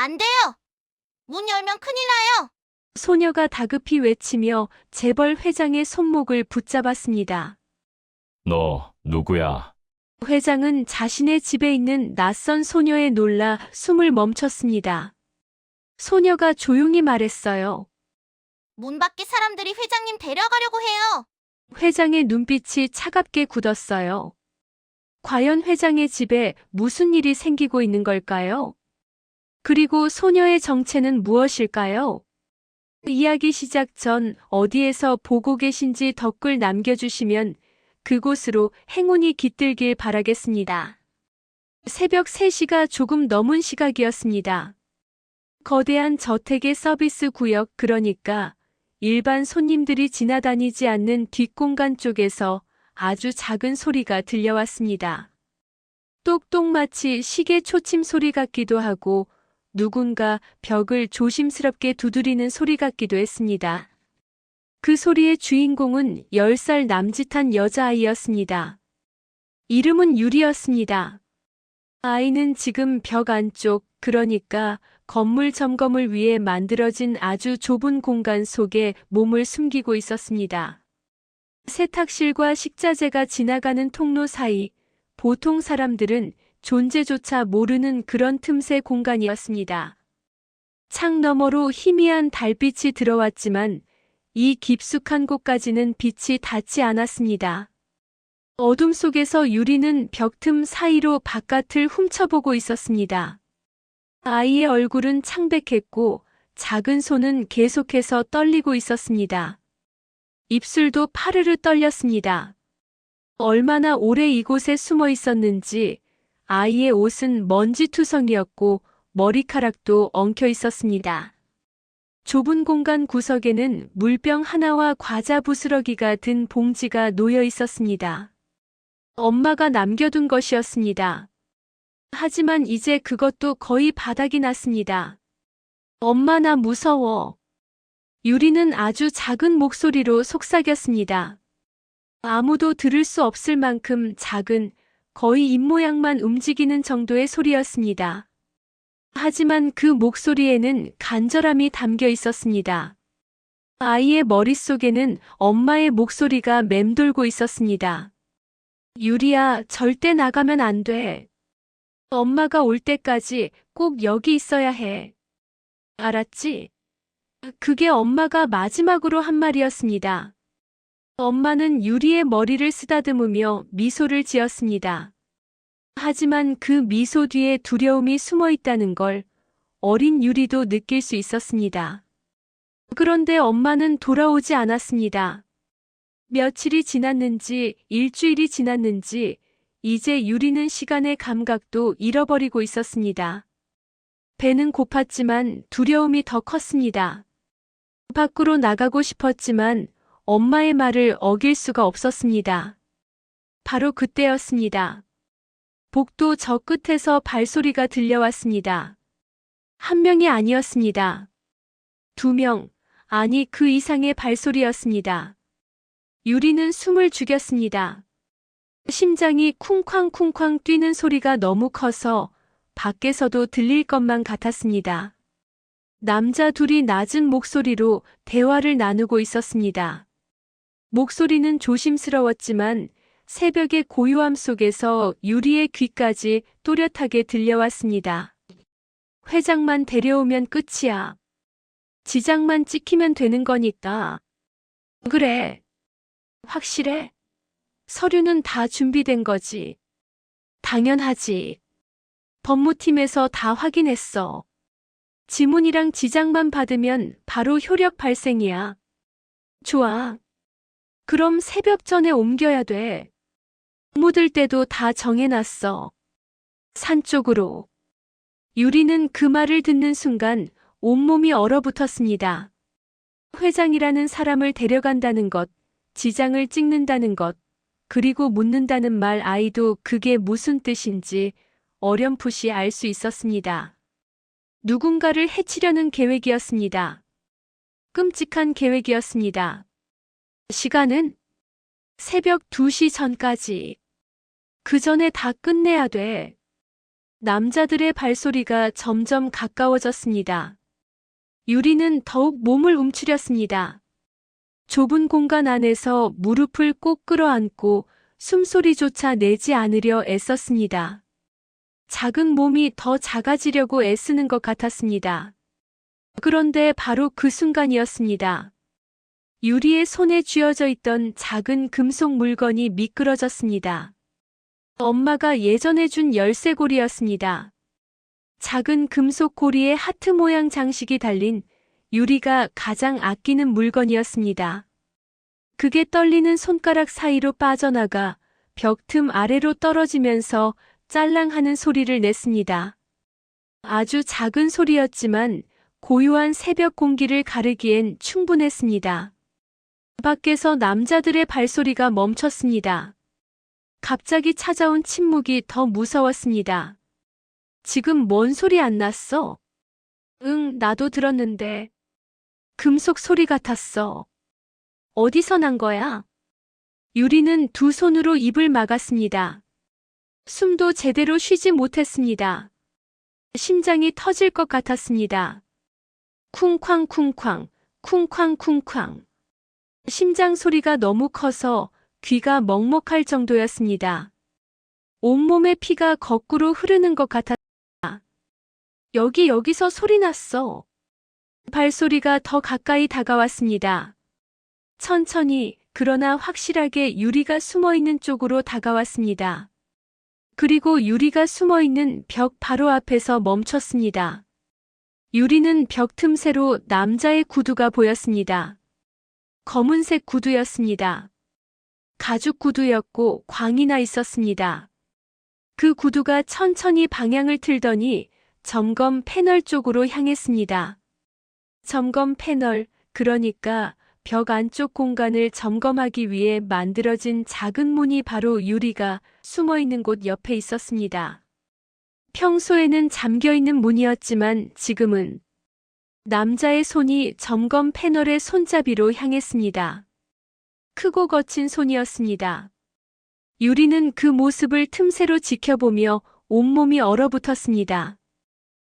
안 돼요. 문 열면 큰일 나요. 소녀가 다급히 외치며 재벌 회장의 손목을 붙잡았습니다. 너 누구야? 회장은 자신의 집에 있는 낯선 소녀에 놀라 숨을 멈췄습니다. 소녀가 조용히 말했어요. 문 밖에 사람들이 회장님 데려가려고 해요. 회장의 눈빛이 차갑게 굳었어요. 과연 회장의 집에 무슨 일이 생기고 있는 걸까요? 그리고 소녀의 정체는 무엇일까요? 이야기 시작 전 어디에서 보고 계신지 댓글 남겨주시면 그곳으로 행운이 깃들길 바라겠습니다. 새벽 3시가 조금 넘은 시각이었습니다. 거대한 저택의 서비스 구역, 그러니까 일반 손님들이 지나다니지 않는 뒷공간 쪽에서 아주 작은 소리가 들려왔습니다. 똑똑, 마치 시계 초침 소리 같기도 하고 누군가 벽을 조심스럽게 두드리는 소리 같기도 했습니다. 그 소리의 주인공은 10살 남짓한 여자아이였습니다. 이름은 유리였습니다. 아이는 지금 벽 안쪽, 그러니까 건물 점검을 위해 만들어진 아주 좁은 공간 속에 몸을 숨기고 있었습니다. 세탁실과 식자재가 지나가는 통로 사이, 보통 사람들은 존재조차 모르는 그런 틈새 공간이었습니다. 창 너머로 희미한 달빛이 들어왔지만 이 깊숙한 곳까지는 빛이 닿지 않았습니다. 어둠 속에서 유리는 벽틈 사이로 바깥을 훔쳐보고 있었습니다. 아이의 얼굴은 창백했고 작은 손은 계속해서 떨리고 있었습니다. 입술도 파르르 떨렸습니다. 얼마나 오래 이곳에 숨어 있었는지 아이의 옷은 먼지투성이었고 머리카락도 엉켜 있었습니다. 좁은 공간 구석에는 물병 하나와 과자 부스러기가 든 봉지가 놓여 있었습니다. 엄마가 남겨둔 것이었습니다. 하지만 이제 그것도 거의 바닥이 났습니다. 엄마, 나 무서워. 유리는 아주 작은 목소리로 속삭였습니다. 아무도 들을 수 없을 만큼 작은, 거의 입모양만 움직이는 정도의 소리였습니다. 하지만 그 목소리에는 간절함이 담겨 있었습니다. 아이의 머릿속에는 엄마의 목소리가 맴돌고 있었습니다. 유리야, 절대 나가면 안 돼. 엄마가 올 때까지 꼭 여기 있어야 해. 알았지? 그게 엄마가 마지막으로 한 말이었습니다. 엄마는 유리의 머리를 쓰다듬으며 미소를 지었습니다. 하지만 그 미소 뒤에 두려움이 숨어 있다는 걸 어린 유리도 느낄 수 있었습니다. 그런데 엄마는 돌아오지 않았습니다. 며칠이 지났는지 일주일이 지났는지 이제 유리는 시간의 감각도 잃어버리고 있었습니다. 배는 고팠지만 두려움이 더 컸습니다. 밖으로 나가고 싶었지만 엄마의 말을 어길 수가 없었습니다. 바로 그때였습니다. 복도 저 끝에서 발소리가 들려왔습니다. 한 명이 아니었습니다. 2명, 아니 그 이상의 발소리였습니다. 유리는 숨을 죽였습니다. 심장이 쿵쾅쿵쾅 뛰는 소리가 너무 커서 밖에서도 들릴 것만 같았습니다. 남자 둘이 낮은 목소리로 대화를 나누고 있었습니다. 목소리는 조심스러웠지만 새벽의 고요함 속에서 유리의 귀까지 또렷하게 들려왔습니다. 회장만 데려오면 끝이야. 지장만 찍히면 되는 거니까. 그래. 확실해? 서류는 다 준비된 거지. 당연하지. 법무팀에서 다 확인했어. 지문이랑 지장만 받으면 바로 효력 발생이야. 좋아. 그럼 새벽 전에 옮겨야 돼. 묻을 때도 다 정해놨어. 산 쪽으로. 유리는 그 말을 듣는 순간 온몸이 얼어붙었습니다. 회장이라는 사람을 데려간다는 것, 지장을 찍는다는 것, 그리고 묻는다는 말, 아이도 그게 무슨 뜻인지 어렴풋이 알 수 있었습니다. 누군가를 해치려는 계획이었습니다. 끔찍한 계획이었습니다. 시간은 새벽 2시 전까지. 그 전에 다 끝내야 돼. 남자들의 발소리가 점점 가까워졌습니다. 유리는 더욱 몸을 움츠렸습니다. 좁은 공간 안에서 무릎을 꼭 끌어안고 숨소리조차 내지 않으려 애썼습니다. 작은 몸이 더 작아지려고 애쓰는 것 같았습니다. 그런데 바로 그 순간이었습니다. 유리의 손에 쥐어져 있던 작은 금속 물건이 미끄러졌습니다. 엄마가 예전에 준 열쇠고리였습니다. 작은 금속 고리에 하트 모양 장식이 달린 유리가 가장 아끼는 물건이었습니다. 그게 떨리는 손가락 사이로 빠져나가 벽 틈 아래로 떨어지면서 짤랑하는 소리를 냈습니다. 아주 작은 소리였지만 고요한 새벽 공기를 가르기엔 충분했습니다. 밖에서 남자들의 발소리가 멈췄습니다. 갑자기 찾아온 침묵이 더 무서웠습니다. 지금 뭔 소리 안 났어? 응, 나도 들었는데. 금속 소리 같았어. 어디서 난 거야? 유리는 두 손으로 입을 막았습니다. 숨도 제대로 쉬지 못했습니다. 심장이 터질 것 같았습니다. 쿵쾅쿵쾅, 쿵쾅쿵쾅. 심장 소리가 너무 커서 귀가 먹먹할 정도였습니다. 온몸에 피가 거꾸로 흐르는 것 같았습니다. 여기서 소리 났어. 발소리가 더 가까이 다가왔습니다. 천천히, 그러나 확실하게 유리가 숨어있는 쪽으로 다가왔습니다. 그리고 유리가 숨어있는 벽 바로 앞에서 멈췄습니다. 유리는 벽 틈새로 남자의 구두가 보였습니다. 검은색 구두였습니다. 가죽 구두였고 광이 나 있었습니다. 그 구두가 천천히 방향을 틀더니 점검 패널 쪽으로 향했습니다. 점검 패널, 그러니까 벽 안쪽 공간을 점검하기 위해 만들어진 작은 문이 바로 유리가 숨어있는 곳 옆에 있었습니다. 평소에는 잠겨있는 문이었지만 지금은 남자의 손이 점검 패널의 손잡이로 향했습니다. 크고 거친 손이었습니다. 유리는 그 모습을 틈새로 지켜보며 온몸이 얼어붙었습니다.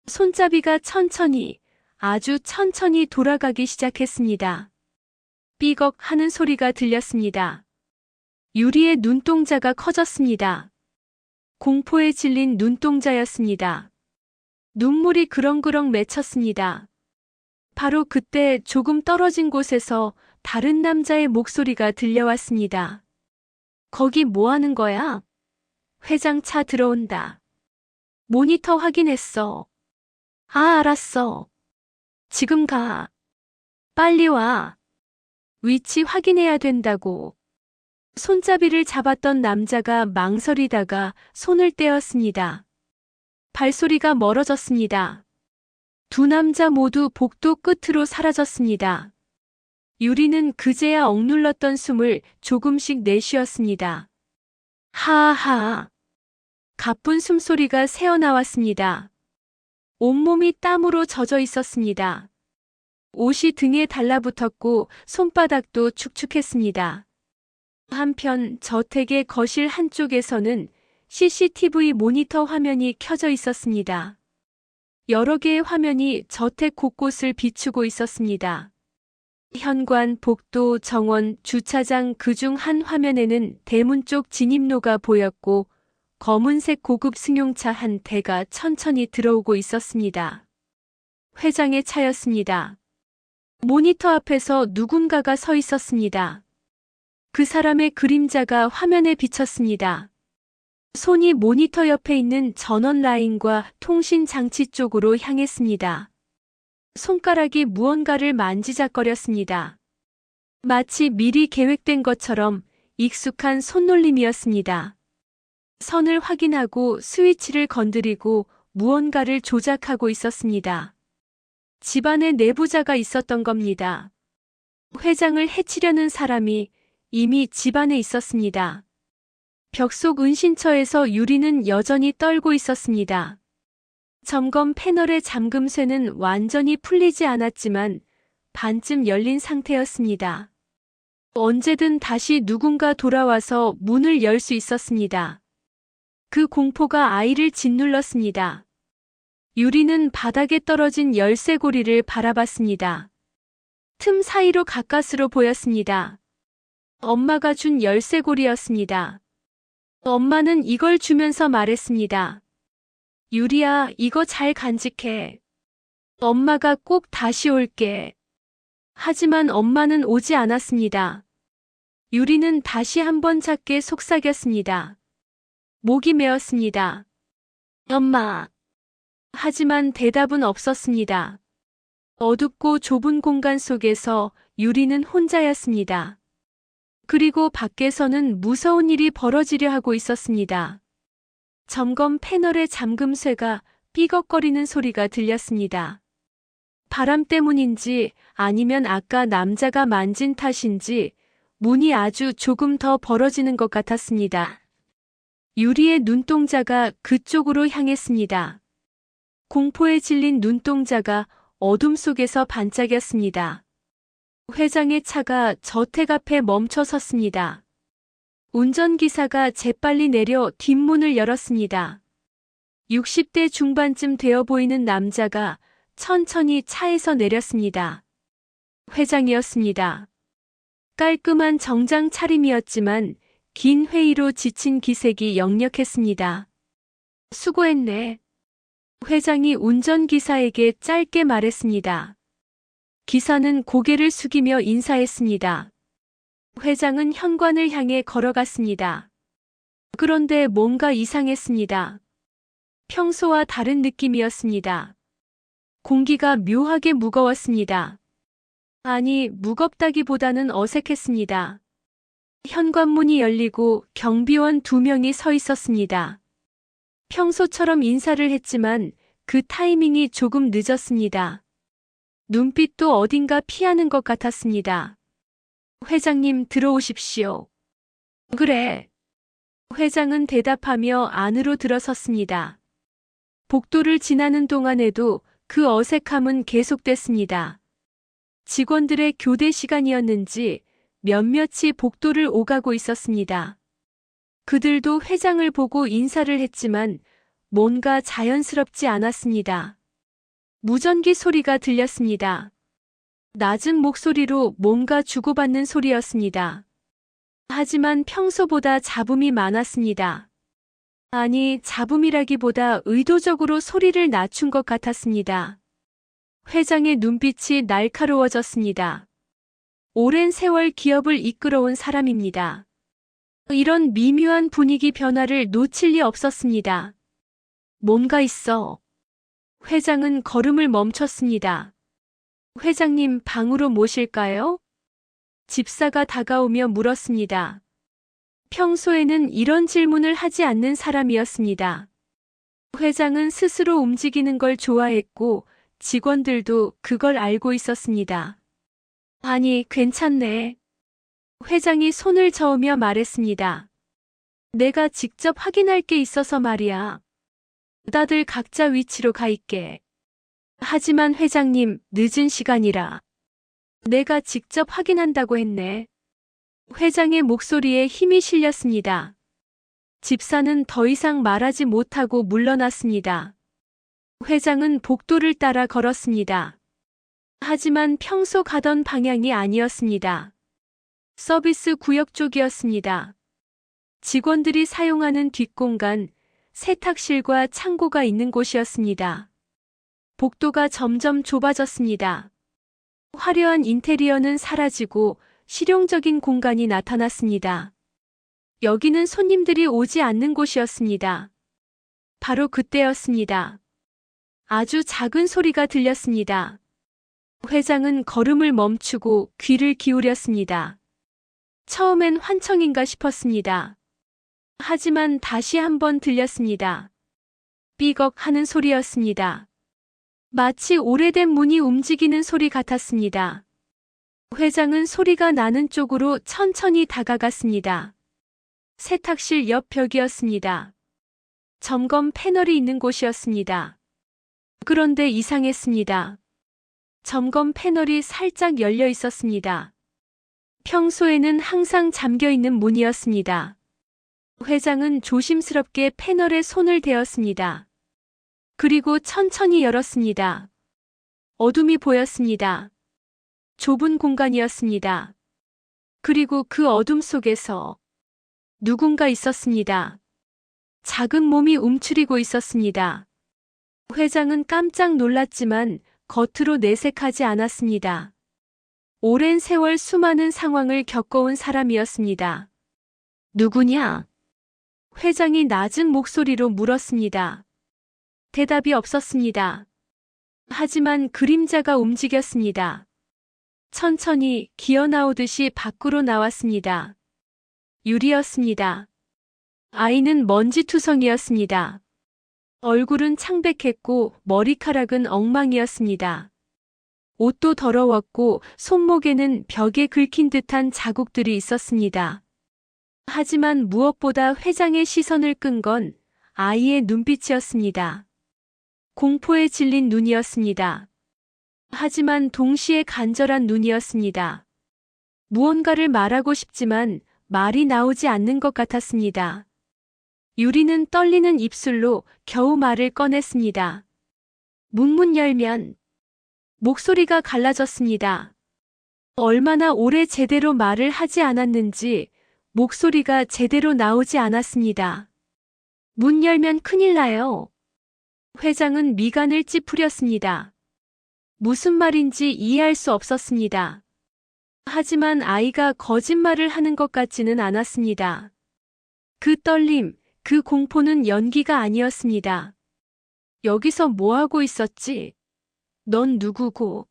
손잡이가 천천히, 아주 천천히 돌아가기 시작했습니다. 삐걱 하는 소리가 들렸습니다. 유리의 눈동자가 커졌습니다. 공포에 질린 눈동자였습니다. 눈물이 그렁그렁 맺혔습니다. 바로 그때 조금 떨어진 곳에서 다른 남자의 목소리가 들려왔습니다. 거기 뭐 하는 거야? 회장 차 들어온다. 모니터 확인했어. 아, 알았어. 지금 가. 빨리 와. 위치 확인해야 된다고. 손잡이를 잡았던 남자가 망설이다가 손을 떼었습니다. 발소리가 멀어졌습니다. 두 남자 모두 복도 끝으로 사라졌습니다. 유리는 그제야 억눌렀던 숨을 조금씩 내쉬었습니다. 하하. 가쁜 숨소리가 새어나왔습니다. 온몸이 땀으로 젖어 있었습니다. 옷이 등에 달라붙었고 손바닥도 축축했습니다. 한편 저택의 거실 한쪽에서는 CCTV 모니터 화면이 켜져 있었습니다. 여러 개의 화면이 저택 곳곳을 비추고 있었습니다. 현관, 복도, 정원, 주차장 그중 한 화면에는 대문 쪽 진입로가 보였고 검은색 고급 승용차 한 대가 천천히 들어오고 있었습니다. 회장의 차였습니다. 모니터 앞에서 누군가가 서 있었습니다. 그 사람의 그림자가 화면에 비쳤습니다. 손이 모니터 옆에 있는 전원 라인과 통신 장치 쪽으로 향했습니다. 손가락이 무언가를 만지작거렸습니다. 마치 미리 계획된 것처럼 익숙한 손놀림이었습니다. 선을 확인하고 스위치를 건드리고 무언가를 조작하고 있었습니다. 집안에 내부자가 있었던 겁니다. 회장을 해치려는 사람이 이미 집안에 있었습니다. 벽 속 은신처에서 유리는 여전히 떨고 있었습니다. 점검 패널의 잠금쇠는 완전히 풀리지 않았지만 반쯤 열린 상태였습니다. 언제든 다시 누군가 돌아와서 문을 열 수 있었습니다. 그 공포가 아이를 짓눌렀습니다. 유리는 바닥에 떨어진 열쇠고리를 바라봤습니다. 틈 사이로 가까스로 보였습니다. 엄마가 준 열쇠고리였습니다. 엄마는 이걸 주면서 말했습니다. 유리야, 이거 잘 간직해. 엄마가 꼭 다시 올게. 하지만 엄마는 오지 않았습니다. 유리는 다시 한번 작게 속삭였습니다. 목이 메었습니다. 엄마. 하지만 대답은 없었습니다. 어둡고 좁은 공간 속에서 유리는 혼자였습니다. 그리고 밖에서는 무서운 일이 벌어지려 하고 있었습니다. 점검 패널의 잠금쇠가 삐걱거리는 소리가 들렸습니다. 바람 때문인지 아니면 아까 남자가 만진 탓인지 문이 아주 조금 더 벌어지는 것 같았습니다. 유리의 눈동자가 그쪽으로 향했습니다. 공포에 질린 눈동자가 어둠 속에서 반짝였습니다. 회장의 차가 저택 앞에 멈춰 섰습니다. 운전기사가 재빨리 내려 뒷문을 열었습니다. 60대 중반쯤 되어 보이는 남자가 천천히 차에서 내렸습니다. 회장이었습니다. 깔끔한 정장 차림이었지만 긴 회의로 지친 기색이 역력했습니다. 수고했네. 회장이 운전기사에게 짧게 말했습니다. 기사는 고개를 숙이며 인사했습니다. 회장은 현관을 향해 걸어갔습니다. 그런데 뭔가 이상했습니다. 평소와 다른 느낌이었습니다. 공기가 묘하게 무거웠습니다. 아니, 무겁다기보다는 어색했습니다. 현관문이 열리고 경비원 2명이 서 있었습니다. 평소처럼 인사를 했지만 그 타이밍이 조금 늦었습니다. 눈빛도 어딘가 피하는 것 같았습니다. 회장님, 들어오십시오. 그래. 회장은 대답하며 안으로 들어섰습니다. 복도를 지나는 동안에도 그 어색함은 계속됐습니다. 직원들의 교대 시간이었는지 몇몇이 복도를 오가고 있었습니다. 그들도 회장을 보고 인사를 했지만 뭔가 자연스럽지 않았습니다. 무전기 소리가 들렸습니다. 낮은 목소리로 뭔가 주고받는 소리였습니다. 하지만 평소보다 잡음이 많았습니다. 아니, 잡음이라기보다 의도적으로 소리를 낮춘 것 같았습니다. 회장의 눈빛이 날카로워졌습니다. 오랜 세월 기업을 이끌어온 사람입니다. 이런 미묘한 분위기 변화를 놓칠 리 없었습니다. 뭔가 있어. 회장은 걸음을 멈췄습니다. 회장님, 방으로 모실까요? 집사가 다가오며 물었습니다. 평소에는 이런 질문을 하지 않는 사람이었습니다. 회장은 스스로 움직이는 걸 좋아했고 직원들도 그걸 알고 있었습니다. 아니, 괜찮네. 회장이 손을 저으며 말했습니다. 내가 직접 확인할 게 있어서 말이야. 다들 각자 위치로 가 있게. 하지만 회장님, 늦은 시간이라. 내가 직접 확인한다고 했네. 회장의 목소리에 힘이 실렸습니다. 집사는 더 이상 말하지 못하고 물러났습니다. 회장은 복도를 따라 걸었습니다. 하지만 평소 가던 방향이 아니었습니다. 서비스 구역 쪽이었습니다. 직원들이 사용하는 뒷공간, 세탁실과 창고가 있는 곳이었습니다. 복도가 점점 좁아졌습니다. 화려한 인테리어는 사라지고 실용적인 공간이 나타났습니다. 여기는 손님들이 오지 않는 곳이었습니다. 바로 그때였습니다. 아주 작은 소리가 들렸습니다. 회장은 걸음을 멈추고 귀를 기울였습니다. 처음엔 환청인가 싶었습니다. 하지만 다시 한번 들렸습니다. 삐걱 하는 소리였습니다. 마치 오래된 문이 움직이는 소리 같았습니다. 회장은 소리가 나는 쪽으로 천천히 다가갔습니다. 세탁실 옆 벽이었습니다. 점검 패널이 있는 곳이었습니다. 그런데 이상했습니다. 점검 패널이 살짝 열려 있었습니다. 평소에는 항상 잠겨 있는 문이었습니다. 회장은 조심스럽게 패널에 손을 대었습니다. 그리고 천천히 열었습니다. 어둠이 보였습니다. 좁은 공간이었습니다. 그리고 그 어둠 속에서 누군가 있었습니다. 작은 몸이 움츠리고 있었습니다. 회장은 깜짝 놀랐지만 겉으로 내색하지 않았습니다. 오랜 세월 수많은 상황을 겪어온 사람이었습니다. 누구냐? 회장이 낮은 목소리로 물었습니다. 대답이 없었습니다. 하지만 그림자가 움직였습니다. 천천히 기어 나오듯이 밖으로 나왔습니다. 유리였습니다. 아이는 먼지투성이었습니다. 얼굴은 창백했고 머리카락은 엉망이었습니다. 옷도 더러웠고 손목에는 벽에 긁힌 듯한 자국들이 있었습니다. 하지만 무엇보다 회장의 시선을 끈 건 아이의 눈빛이었습니다. 공포에 질린 눈이었습니다. 하지만 동시에 간절한 눈이었습니다. 무언가를 말하고 싶지만 말이 나오지 않는 것 같았습니다. 유리는 떨리는 입술로 겨우 말을 꺼냈습니다. 문문 열면 목소리가 갈라졌습니다. 얼마나 오래 제대로 말을 하지 않았는지 목소리가 제대로 나오지 않았습니다. 문 열면 큰일 나요. 회장은 미간을 찌푸렸습니다. 무슨 말인지 이해할 수 없었습니다. 하지만 아이가 거짓말을 하는 것 같지는 않았습니다. 그 떨림, 그 공포는 연기가 아니었습니다. 여기서 뭐 하고 있었지? 넌 누구고?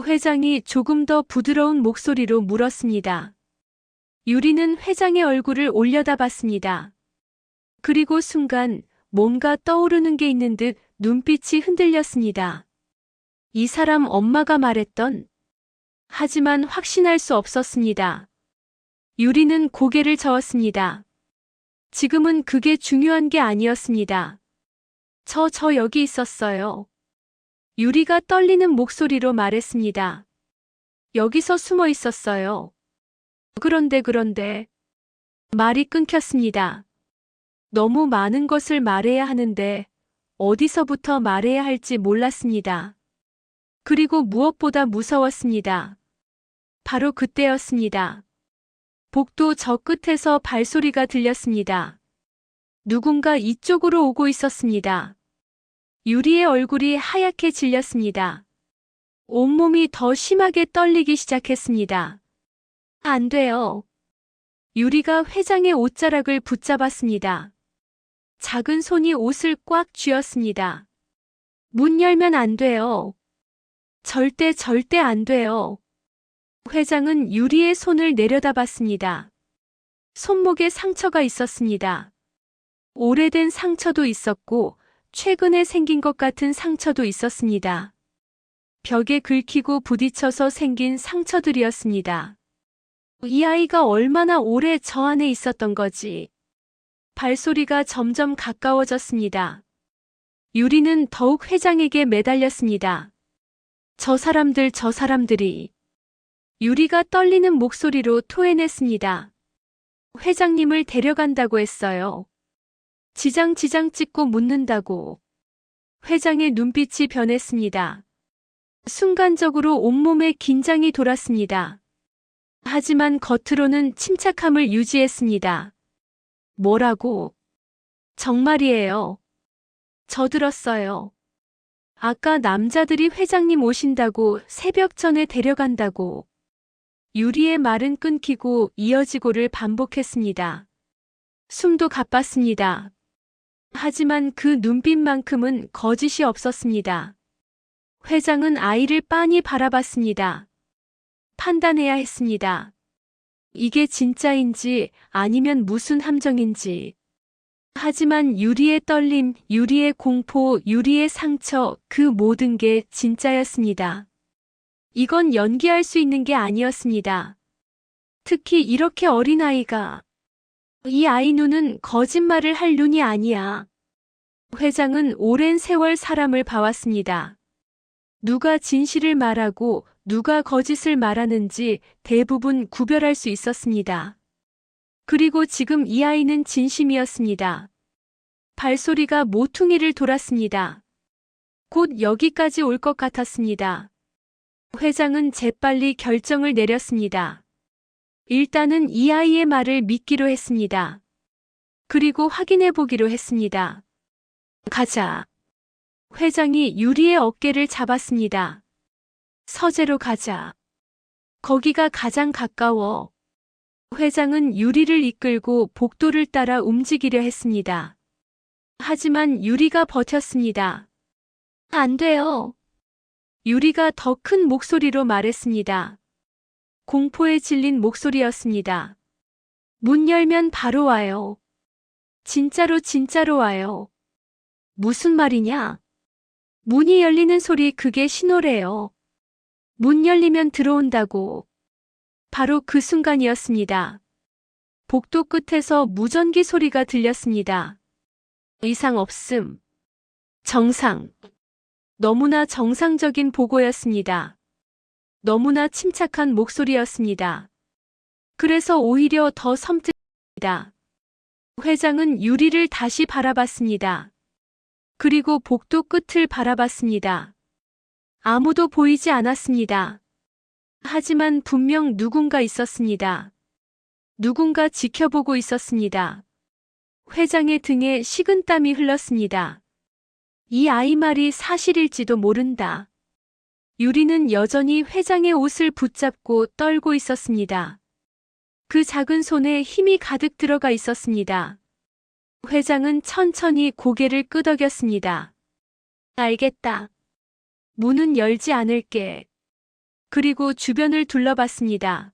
회장이 조금 더 부드러운 목소리로 물었습니다. 유리는 회장의 얼굴을 올려다봤습니다. 그리고 순간 뭔가 떠오르는 게 있는 듯 눈빛이 흔들렸습니다. 이 사람 엄마가 말했던. 하지만 확신할 수 없었습니다. 유리는 고개를 저었습니다. 지금은 그게 중요한 게 아니었습니다. 저 여기 있었어요. 유리가 떨리는 목소리로 말했습니다. 여기서 숨어 있었어요. 그런데 말이 끊겼습니다. 너무 많은 것을 말해야 하는데 어디서부터 말해야 할지 몰랐습니다. 그리고 무엇보다 무서웠습니다. 바로 그때였습니다. 복도 저 끝에서 발소리가 들렸습니다. 누군가 이쪽으로 오고 있었습니다. 유리의 얼굴이 하얗게 질렸습니다. 온몸이 더 심하게 떨리기 시작했습니다. 안 돼요. 유리가 회장의 옷자락을 붙잡았습니다. 작은 손이 옷을 꽉 쥐었습니다. 문 열면 안 돼요. 절대 안 돼요. 회장은 유리의 손을 내려다봤습니다. 손목에 상처가 있었습니다. 오래된 상처도 있었고 최근에 생긴 것 같은 상처도 있었습니다. 벽에 긁히고 부딪혀서 생긴 상처들이었습니다. 이 아이가 얼마나 오래 저 안에 있었던 거지. 발소리가 점점 가까워졌습니다. 유리는 더욱 회장에게 매달렸습니다. 저 사람들이. 유리가 떨리는 목소리로 토해냈습니다. 회장님을 데려간다고 했어요. 지장 찍고 묻는다고. 회장의 눈빛이 변했습니다. 순간적으로 온몸에 긴장이 돌았습니다. 하지만 겉으로는 침착함을 유지했습니다. 뭐라고? 정말이에요. 저 들었어요. 아까 남자들이 회장님 오신다고 새벽 전에 데려간다고. 유리의 말은 끊기고 이어지고를 반복했습니다. 숨도 가빴습니다. 하지만 그 눈빛만큼은 거짓이 없었습니다. 회장은 아이를 빤히 바라봤습니다. 판단해야 했습니다. 이게 진짜인지 아니면 무슨 함정인지. 하지만 유리의 떨림, 유리의 공포, 유리의 상처, 그 모든 게 진짜였습니다. 이건 연기할 수 있는 게 아니었습니다. 특히 이렇게 어린 아이가. 이 아이 눈은 거짓말을 할 눈이 아니야. 회장은 오랜 세월 사람을 봐왔습니다. 누가 진실을 말하고 누가 거짓을 말하는지 대부분 구별할 수 있었습니다. 그리고 지금 이 아이는 진심이었습니다. 발소리가 모퉁이를 돌았습니다. 곧 여기까지 올 것 같았습니다. 회장은 재빨리 결정을 내렸습니다. 일단은 이 아이의 말을 믿기로 했습니다. 그리고 확인해 보기로 했습니다. 가자. 회장이 유리의 어깨를 잡았습니다. 서재로 가자. 거기가 가장 가까워. 회장은 유리를 이끌고 복도를 따라 움직이려 했습니다. 하지만 유리가 버텼습니다. 안 돼요. 유리가 더 큰 목소리로 말했습니다. 공포에 질린 목소리였습니다. 문 열면 바로 와요. 진짜로 와요. 무슨 말이냐? 문이 열리는 소리 그게 신호래요. 문 열리면 들어온다고. 바로 그 순간이었습니다. 복도 끝에서 무전기 소리가 들렸습니다. 이상 없음. 정상. 너무나 정상적인 보고였습니다. 너무나 침착한 목소리였습니다. 그래서 오히려 더 섬뜩합니다. 회장은 유리를 다시 바라봤습니다. 그리고 복도 끝을 바라봤습니다. 아무도 보이지 않았습니다. 하지만 분명 누군가 있었습니다. 누군가 지켜보고 있었습니다. 회장의 등에 식은땀이 흘렀습니다. 이 아이 말이 사실일지도 모른다. 유리는 여전히 회장의 옷을 붙잡고 떨고 있었습니다. 그 작은 손에 힘이 가득 들어가 있었습니다. 회장은 천천히 고개를 끄덕였습니다. 알겠다. 문은 열지 않을게. 그리고 주변을 둘러봤습니다.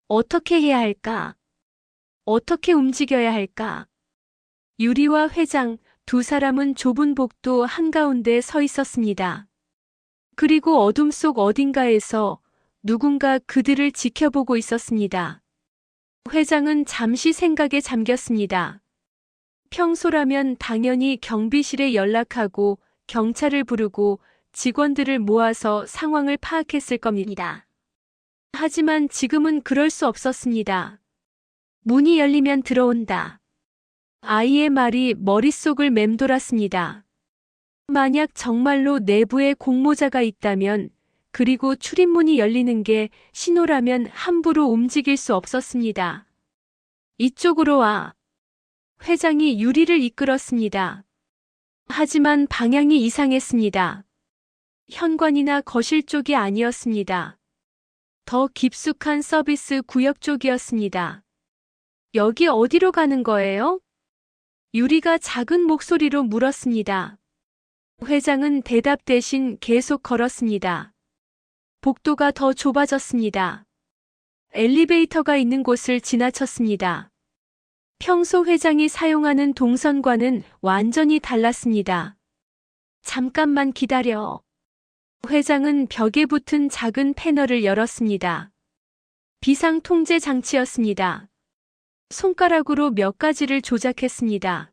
어떻게 해야 할까? 어떻게 움직여야 할까? 유리와 회장 두 사람은 좁은 복도 한가운데 서 있었습니다. 그리고 어둠 속 어딘가에서 누군가 그들을 지켜보고 있었습니다. 회장은 잠시 생각에 잠겼습니다. 평소라면 당연히 경비실에 연락하고 경찰을 부르고 직원들을 모아서 상황을 파악했을 겁니다. 하지만 지금은 그럴 수 없었습니다. 문이 열리면 들어온다. 아이의 말이 머릿속을 맴돌았습니다. 만약 정말로 내부에 공모자가 있다면, 그리고 출입문이 열리는 게 신호라면 함부로 움직일 수 없었습니다. 이쪽으로 와. 회장이 유리를 이끌었습니다. 하지만 방향이 이상했습니다. 현관이나 거실 쪽이 아니었습니다. 더 깊숙한 서비스 구역 쪽이었습니다. 여기 어디로 가는 거예요? 유리가 작은 목소리로 물었습니다. 회장은 대답 대신 계속 걸었습니다. 복도가 더 좁아졌습니다. 엘리베이터가 있는 곳을 지나쳤습니다. 평소 회장이 사용하는 동선과는 완전히 달랐습니다. 잠깐만 기다려. 회장은 벽에 붙은 작은 패널을 열었습니다. 비상 통제 장치였습니다. 손가락으로 몇 가지를 조작했습니다.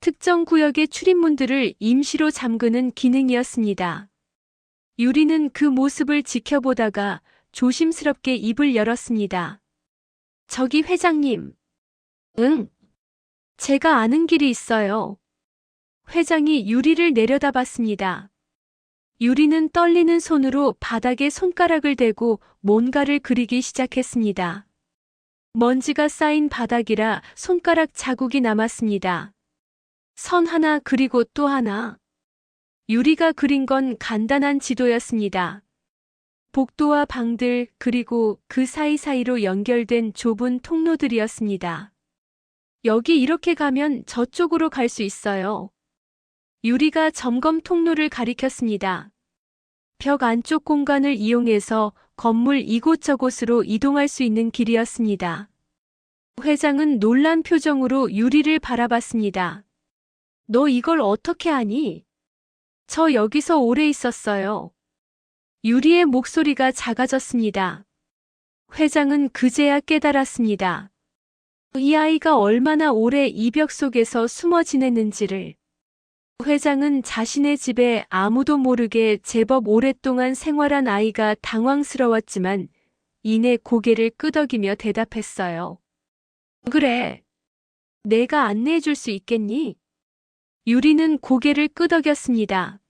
특정 구역의 출입문들을 임시로 잠그는 기능이었습니다. 유리는 그 모습을 지켜보다가 조심스럽게 입을 열었습니다. 저기 회장님. 응. 제가 아는 길이 있어요. 회장이 유리를 내려다봤습니다. 유리는 떨리는 손으로 바닥에 손가락을 대고 뭔가를 그리기 시작했습니다. 먼지가 쌓인 바닥이라 손가락 자국이 남았습니다. 선 하나 그리고 또 하나. 유리가 그린 건 간단한 지도였습니다. 복도와 방들 그리고 그 사이사이로 연결된 좁은 통로들이었습니다. 여기 이렇게 가면 저쪽으로 갈 수 있어요. 유리가 점검 통로를 가리켰습니다. 벽 안쪽 공간을 이용해서 건물 이곳저곳으로 이동할 수 있는 길이었습니다. 회장은 놀란 표정으로 유리를 바라봤습니다. 너 이걸 어떻게 아니? 저 여기서 오래 있었어요. 유리의 목소리가 작아졌습니다. 회장은 그제야 깨달았습니다. 이 아이가 얼마나 오래 이 벽 속에서 숨어 지냈는지를. 회장은 자신의 집에 아무도 모르게 제법 오랫동안 생활한 아이가 당황스러웠지만 이내 고개를 끄덕이며 대답했어요. 그래. 내가 안내해 줄 수 있겠니? 유리는 고개를 끄덕였습니다.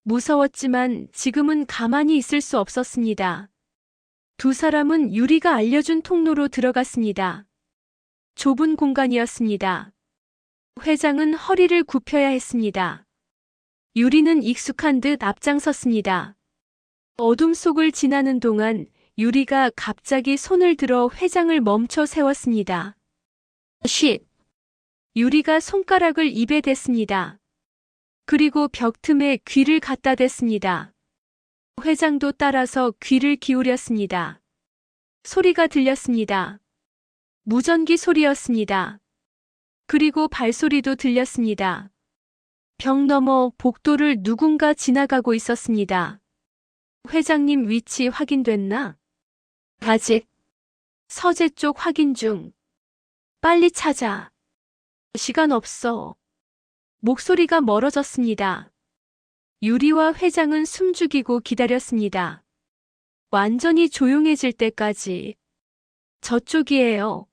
무서웠지만 지금은 가만히 있을 수 없었습니다. 두 사람은 유리가 알려준 통로로 들어갔습니다. 좁은 공간이었습니다. 회장은 허리를 굽혀야 했습니다. 유리는 익숙한 듯 앞장섰습니다. 어둠 속을 지나는 동안 유리가 갑자기 손을 들어 회장을 멈춰 세웠습니다. 쉿! 유리가 손가락을 입에 댔습니다. 그리고 벽 틈에 귀를 갖다 댔습니다. 회장도 따라서 귀를 기울였습니다. 소리가 들렸습니다. 무전기 소리였습니다. 그리고 발소리도 들렸습니다. 벽 너머 복도를 누군가 지나가고 있었습니다. 회장님 위치 확인됐나? 아직. 서재 쪽 확인 중. 빨리 찾아. 시간 없어. 목소리가 멀어졌습니다. 유리와 회장은 숨죽이고 기다렸습니다. 완전히 조용해질 때까지. 저쪽이에요.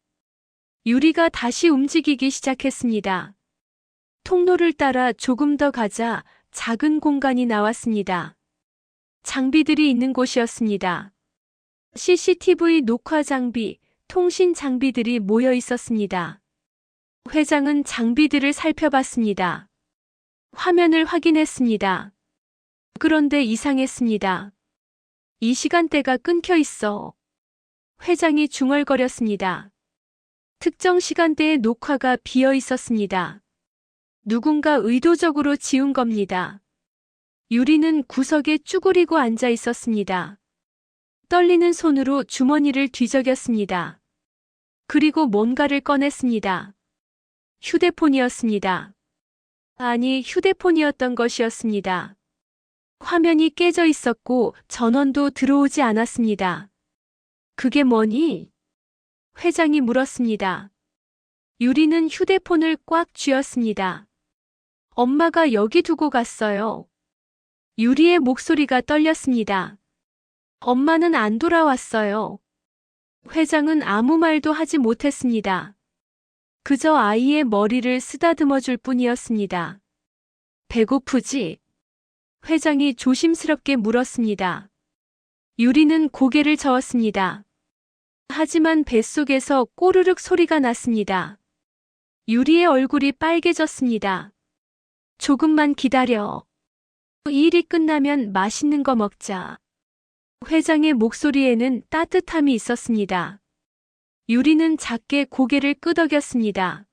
유리가 다시 움직이기 시작했습니다. 통로를 따라 조금 더 가자 작은 공간이 나왔습니다. 장비들이 있는 곳이었습니다. CCTV 녹화 장비, 통신 장비들이 모여 있었습니다. 회장은 장비들을 살펴봤습니다. 화면을 확인했습니다. 그런데 이상했습니다. 이 시간대가 끊겨 있어. 회장이 중얼거렸습니다. 특정 시간대의 녹화가 비어 있었습니다. 누군가 의도적으로 지운 겁니다. 유리는 구석에 쭈그리고 앉아 있었습니다. 떨리는 손으로 주머니를 뒤적였습니다. 그리고 뭔가를 꺼냈습니다. 휴대폰이었습니다. 아니, 휴대폰이었던 것이었습니다. 화면이 깨져 있었고 전원도 들어오지 않았습니다. 그게 뭐니? 회장이 물었습니다. 유리는 휴대폰을 꽉 쥐었습니다. 엄마가 여기 두고 갔어요. 유리의 목소리가 떨렸습니다. 엄마는 안 돌아왔어요. 회장은 아무 말도 하지 못했습니다. 그저 아이의 머리를 쓰다듬어 줄 뿐이었습니다. 배고프지? 회장이 조심스럽게 물었습니다. 유리는 고개를 저었습니다. 하지만 뱃속에서 꼬르륵 소리가 났습니다. 유리의 얼굴이 빨개졌습니다. 조금만 기다려. 이 일이 끝나면 맛있는 거 먹자. 회장의 목소리에는 따뜻함이 있었습니다. 유리는 작게 고개를 끄덕였습니다.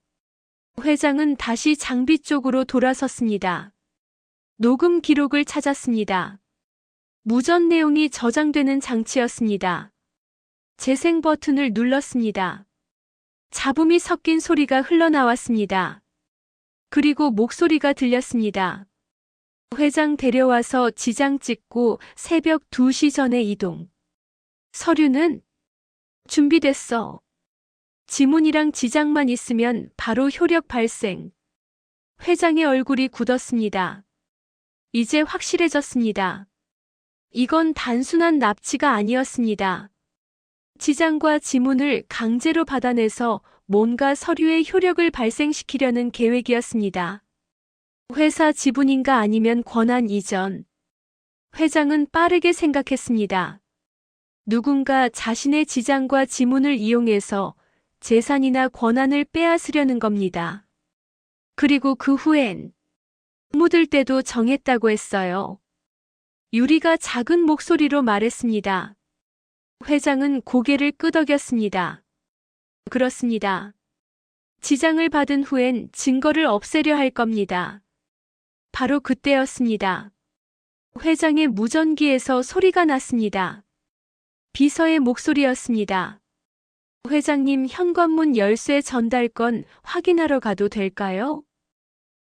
회장은 다시 장비 쪽으로 돌아섰습니다. 녹음 기록을 찾았습니다. 무전 내용이 저장되는 장치였습니다. 재생 버튼을 눌렀습니다. 잡음이 섞인 소리가 흘러나왔습니다. 그리고 목소리가 들렸습니다. 회장 데려와서 지장 찍고 새벽 2시 전에 이동. 서류는 준비됐어. 지문이랑 지장만 있으면 바로 효력 발생. 회장의 얼굴이 굳었습니다. 이제 확실해졌습니다. 이건 단순한 납치가 아니었습니다. 지장과 지문을 강제로 받아내서 뭔가 서류의 효력을 발생시키려는 계획이었습니다. 회사 지분인가 아니면 권한 이전. 회장은 빠르게 생각했습니다. 누군가 자신의 지장과 지문을 이용해서 재산이나 권한을 빼앗으려는 겁니다. 그리고 그 후엔 묻을 때도 정했다고 했어요. 유리가 작은 목소리로 말했습니다. 회장은 고개를 끄덕였습니다. 그렇습니다. 지장을 받은 후엔 증거를 없애려 할 겁니다. 바로 그때였습니다. 회장의 무전기에서 소리가 났습니다. 비서의 목소리였습니다. 회장님, 현관문 열쇠 전달건 확인하러 가도 될까요?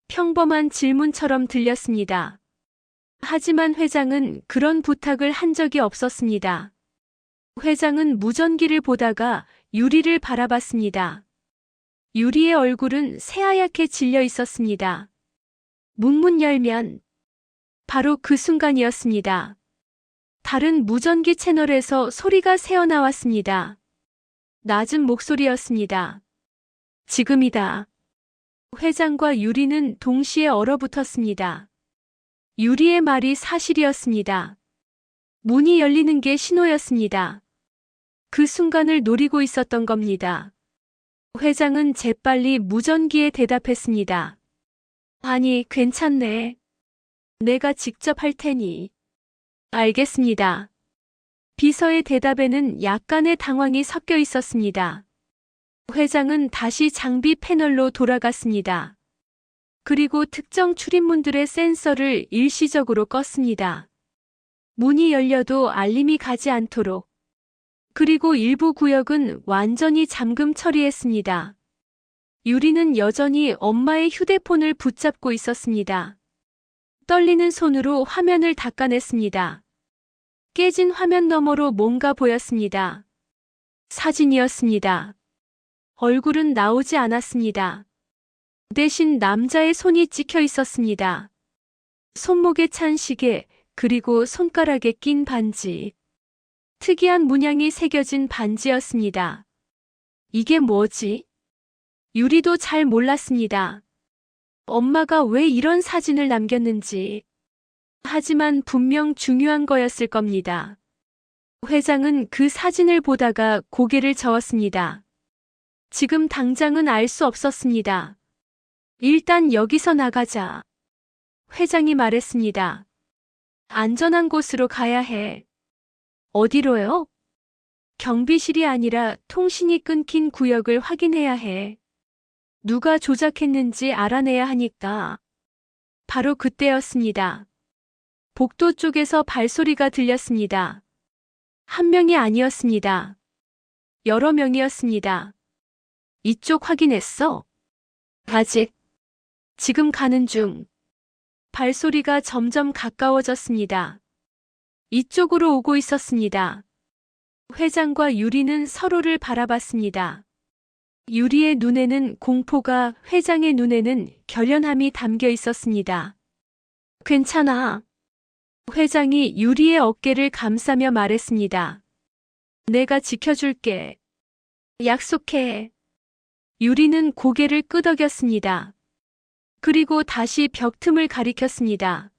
평범한 질문처럼 들렸습니다. 하지만 회장은 그런 부탁을 한 적이 없었습니다. 회장은 무전기를 보다가 유리를 바라봤습니다. 유리의 얼굴은 새하얗게 질려 있었습니다. 문문 열면 바로 그 순간이었습니다. 다른 무전기 채널에서 소리가 새어나왔습니다. 낮은 목소리였습니다. 지금이다. 회장과 유리는 동시에 얼어붙었습니다. 유리의 말이 사실이었습니다. 문이 열리는 게 신호였습니다. 그 순간을 노리고 있었던 겁니다. 회장은 재빨리 무전기에 대답했습니다. 아니, 괜찮네. 내가 직접 할 테니. 알겠습니다. 비서의 대답에는 약간의 당황이 섞여 있었습니다. 회장은 다시 장비 패널로 돌아갔습니다. 그리고 특정 출입문들의 센서를 일시적으로 껐습니다. 문이 열려도 알림이 가지 않도록. 그리고 일부 구역은 완전히 잠금 처리했습니다. 유리는 여전히 엄마의 휴대폰을 붙잡고 있었습니다. 떨리는 손으로 화면을 닦아냈습니다. 깨진 화면 너머로 뭔가 보였습니다. 사진이었습니다. 얼굴은 나오지 않았습니다. 대신 남자의 손이 찍혀 있었습니다. 손목에 찬 시계, 그리고 손가락에 낀 반지. 특이한 문양이 새겨진 반지였습니다. 이게 뭐지? 유리도 잘 몰랐습니다. 엄마가 왜 이런 사진을 남겼는지. 하지만 분명 중요한 거였을 겁니다. 회장은 그 사진을 보다가 고개를 저었습니다. 지금 당장은 알 수 없었습니다. 일단 여기서 나가자. 회장이 말했습니다. 안전한 곳으로 가야 해. 어디로요? 경비실이 아니라 통신이 끊긴 구역을 확인해야 해. 누가 조작했는지 알아내야 하니까. 바로 그때였습니다. 복도 쪽에서 발소리가 들렸습니다. 한 명이 아니었습니다. 여러 명이었습니다. 이쪽 확인했어? 아직. 지금 가는 중. 발소리가 점점 가까워졌습니다. 이쪽으로 오고 있었습니다. 회장과 유리는 서로를 바라봤습니다. 유리의 눈에는 공포가, 회장의 눈에는 결연함이 담겨 있었습니다. 괜찮아. 회장이 유리의 어깨를 감싸며 말했습니다. 내가 지켜줄게. 약속해. 유리는 고개를 끄덕였습니다. 그리고 다시 벽 틈을 가리켰습니다.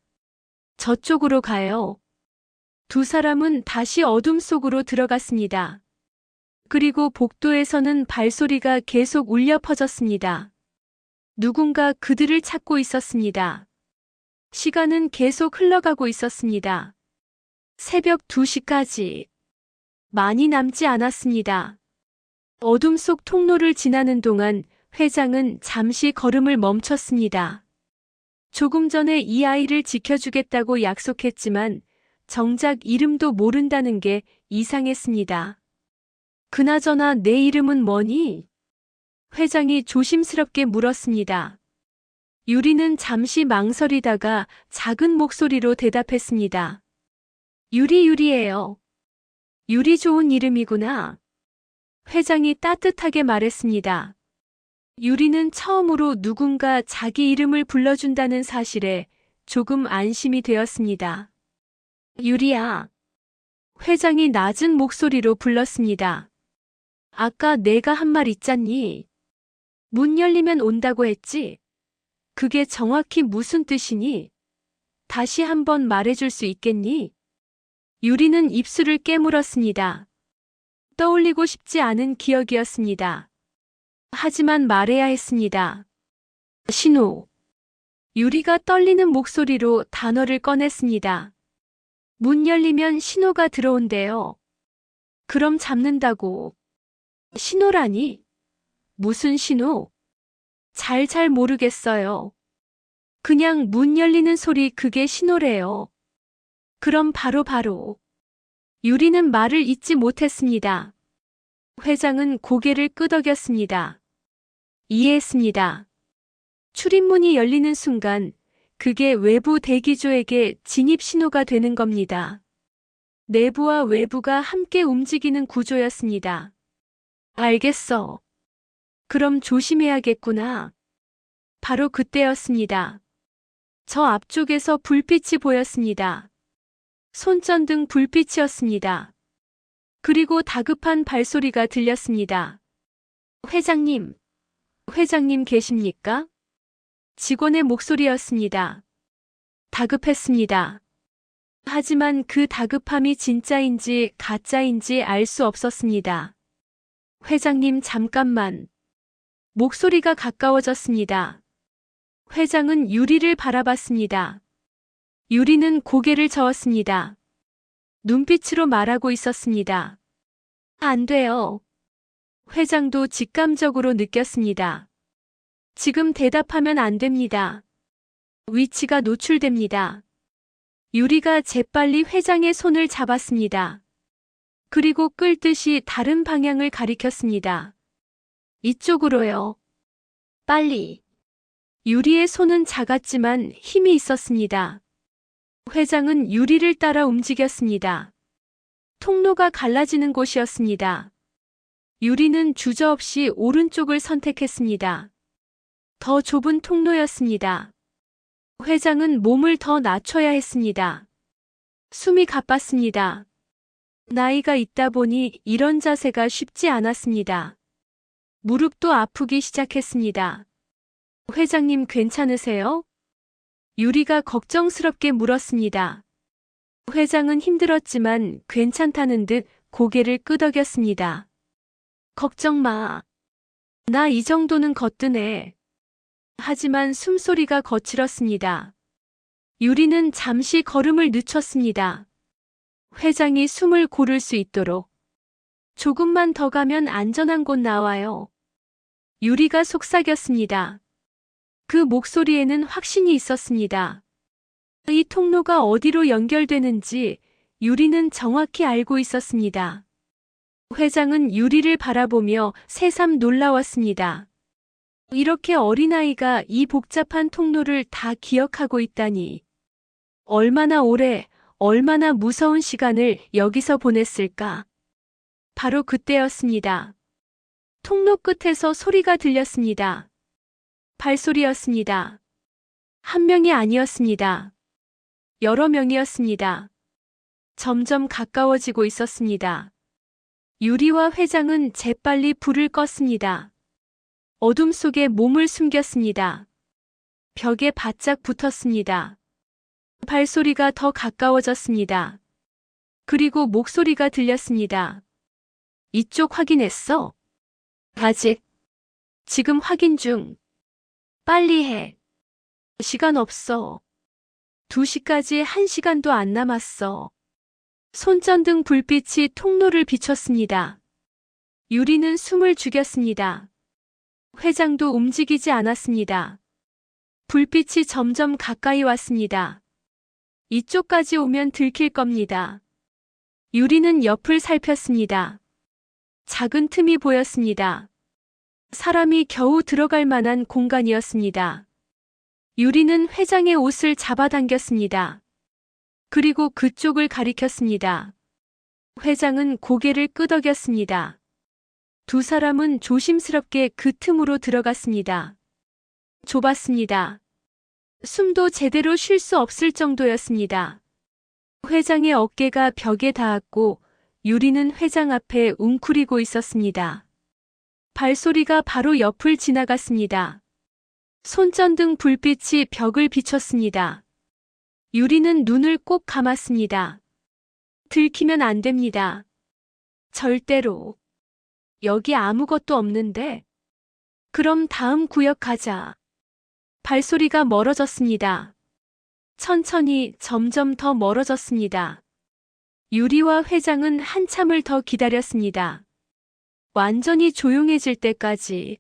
저쪽으로 가요. 두 사람은 다시 어둠 속으로 들어갔습니다. 그리고 복도에서는 발소리가 계속 울려 퍼졌습니다. 누군가 그들을 찾고 있었습니다. 시간은 계속 흘러가고 있었습니다. 새벽 2시까지. 많이 남지 않았습니다. 어둠 속 통로를 지나는 동안 회장은 잠시 걸음을 멈췄습니다. 조금 전에 이 아이를 지켜주겠다고 약속했지만 정작 이름도 모른다는 게 이상했습니다. 그나저나 내 이름은 뭐니? 회장이 조심스럽게 물었습니다. 유리는 잠시 망설이다가 작은 목소리로 대답했습니다. 유리예요. 유리 좋은 이름이구나. 회장이 따뜻하게 말했습니다. 유리는 처음으로 누군가 자기 이름을 불러준다는 사실에 조금 안심이 되었습니다. 유리야. 회장이 낮은 목소리로 불렀습니다. 아까 내가 한 말 있잖니. 문 열리면 온다고 했지? 그게 정확히 무슨 뜻이니? 다시 한번 말해줄 수 있겠니? 유리는 입술을 깨물었습니다. 떠올리고 싶지 않은 기억이었습니다. 하지만 말해야 했습니다. 신호. 유리가 떨리는 목소리로 단어를 꺼냈습니다. 문 열리면 신호가 들어온대요. 그럼 잡는다고. 신호라니? 무슨 신호? 잘 모르겠어요. 그냥 문 열리는 소리 그게 신호래요. 그럼 바로. 유리는 말을 잇지 못했습니다. 회장은 고개를 끄덕였습니다. 이해했습니다. 출입문이 열리는 순간 그게 외부 대기조에게 진입 신호가 되는 겁니다. 내부와 외부가 함께 움직이는 구조였습니다. 알겠어. 그럼 조심해야겠구나. 바로 그때였습니다. 저 앞쪽에서 불빛이 보였습니다. 손전등 불빛이었습니다. 그리고 다급한 발소리가 들렸습니다. 회장님, 회장님 계십니까? 직원의 목소리였습니다. 다급했습니다. 하지만 그 다급함이 진짜인지 가짜인지 알 수 없었습니다. 회장님 잠깐만. 목소리가 가까워졌습니다. 회장은 유리를 바라봤습니다. 유리는 고개를 저었습니다. 눈빛으로 말하고 있었습니다. 안 돼요. 회장도 직감적으로 느꼈습니다. 지금 대답하면 안 됩니다. 위치가 노출됩니다. 유리가 재빨리 회장의 손을 잡았습니다. 그리고 끌듯이 다른 방향을 가리켰습니다. 이쪽으로요. 빨리. 유리의 손은 작았지만 힘이 있었습니다. 회장은 유리를 따라 움직였습니다. 통로가 갈라지는 곳이었습니다. 유리는 주저없이 오른쪽을 선택했습니다. 더 좁은 통로였습니다. 회장은 몸을 더 낮춰야 했습니다. 숨이 가빴습니다. 나이가 있다 보니 이런 자세가 쉽지 않았습니다. 무릎도 아프기 시작했습니다. 회장님 괜찮으세요? 유리가 걱정스럽게 물었습니다. 회장은 힘들었지만 괜찮다는 듯 고개를 끄덕였습니다. 걱정 마. 나 이 정도는 거뜬해. 하지만 숨소리가 거칠었습니다. 유리는 잠시 걸음을 늦췄습니다. 회장이 숨을 고를 수 있도록. 조금만 더 가면 안전한 곳 나와요. 유리가 속삭였습니다. 그 목소리에는 확신이 있었습니다. 이 통로가 어디로 연결되는지 유리는 정확히 알고 있었습니다. 회장은 유리를 바라보며 새삼 놀라웠습니다. 이렇게 어린아이가 이 복잡한 통로를 다 기억하고 있다니. 얼마나 오래, 얼마나 무서운 시간을 여기서 보냈을까? 바로 그때였습니다. 통로 끝에서 소리가 들렸습니다. 발소리였습니다. 한 명이 아니었습니다. 여러 명이었습니다. 점점 가까워지고 있었습니다. 유리와 회장은 재빨리 불을 껐습니다. 어둠 속에 몸을 숨겼습니다. 벽에 바짝 붙었습니다. 발소리가 더 가까워졌습니다. 그리고 목소리가 들렸습니다. 이쪽 확인했어? 아직. 지금 확인 중. 빨리 해. 시간 없어. 2시까지 1시간도 안 남았어. 손전등 불빛이 통로를 비췄습니다. 유리는 숨을 죽였습니다. 회장도 움직이지 않았습니다. 불빛이 점점 가까이 왔습니다. 이쪽까지 오면 들킬 겁니다. 유리는 옆을 살폈습니다. 작은 틈이 보였습니다. 사람이 겨우 들어갈 만한 공간이었습니다. 유리는 회장의 옷을 잡아당겼습니다. 그리고 그쪽을 가리켰습니다. 회장은 고개를 끄덕였습니다. 두 사람은 조심스럽게 그 틈으로 들어갔습니다. 좁았습니다. 숨도 제대로 쉴 수 없을 정도였습니다. 회장의 어깨가 벽에 닿았고 유리는 회장 앞에 웅크리고 있었습니다. 발소리가 바로 옆을 지나갔습니다. 손전등 불빛이 벽을 비췄습니다. 유리는 눈을 꼭 감았습니다. 들키면 안 됩니다. 절대로. 여기 아무것도 없는데. 그럼 다음 구역 가자. 발소리가 멀어졌습니다. 천천히 점점 더 멀어졌습니다. 유리와 회장은 한참을 더 기다렸습니다. 완전히 조용해질 때까지.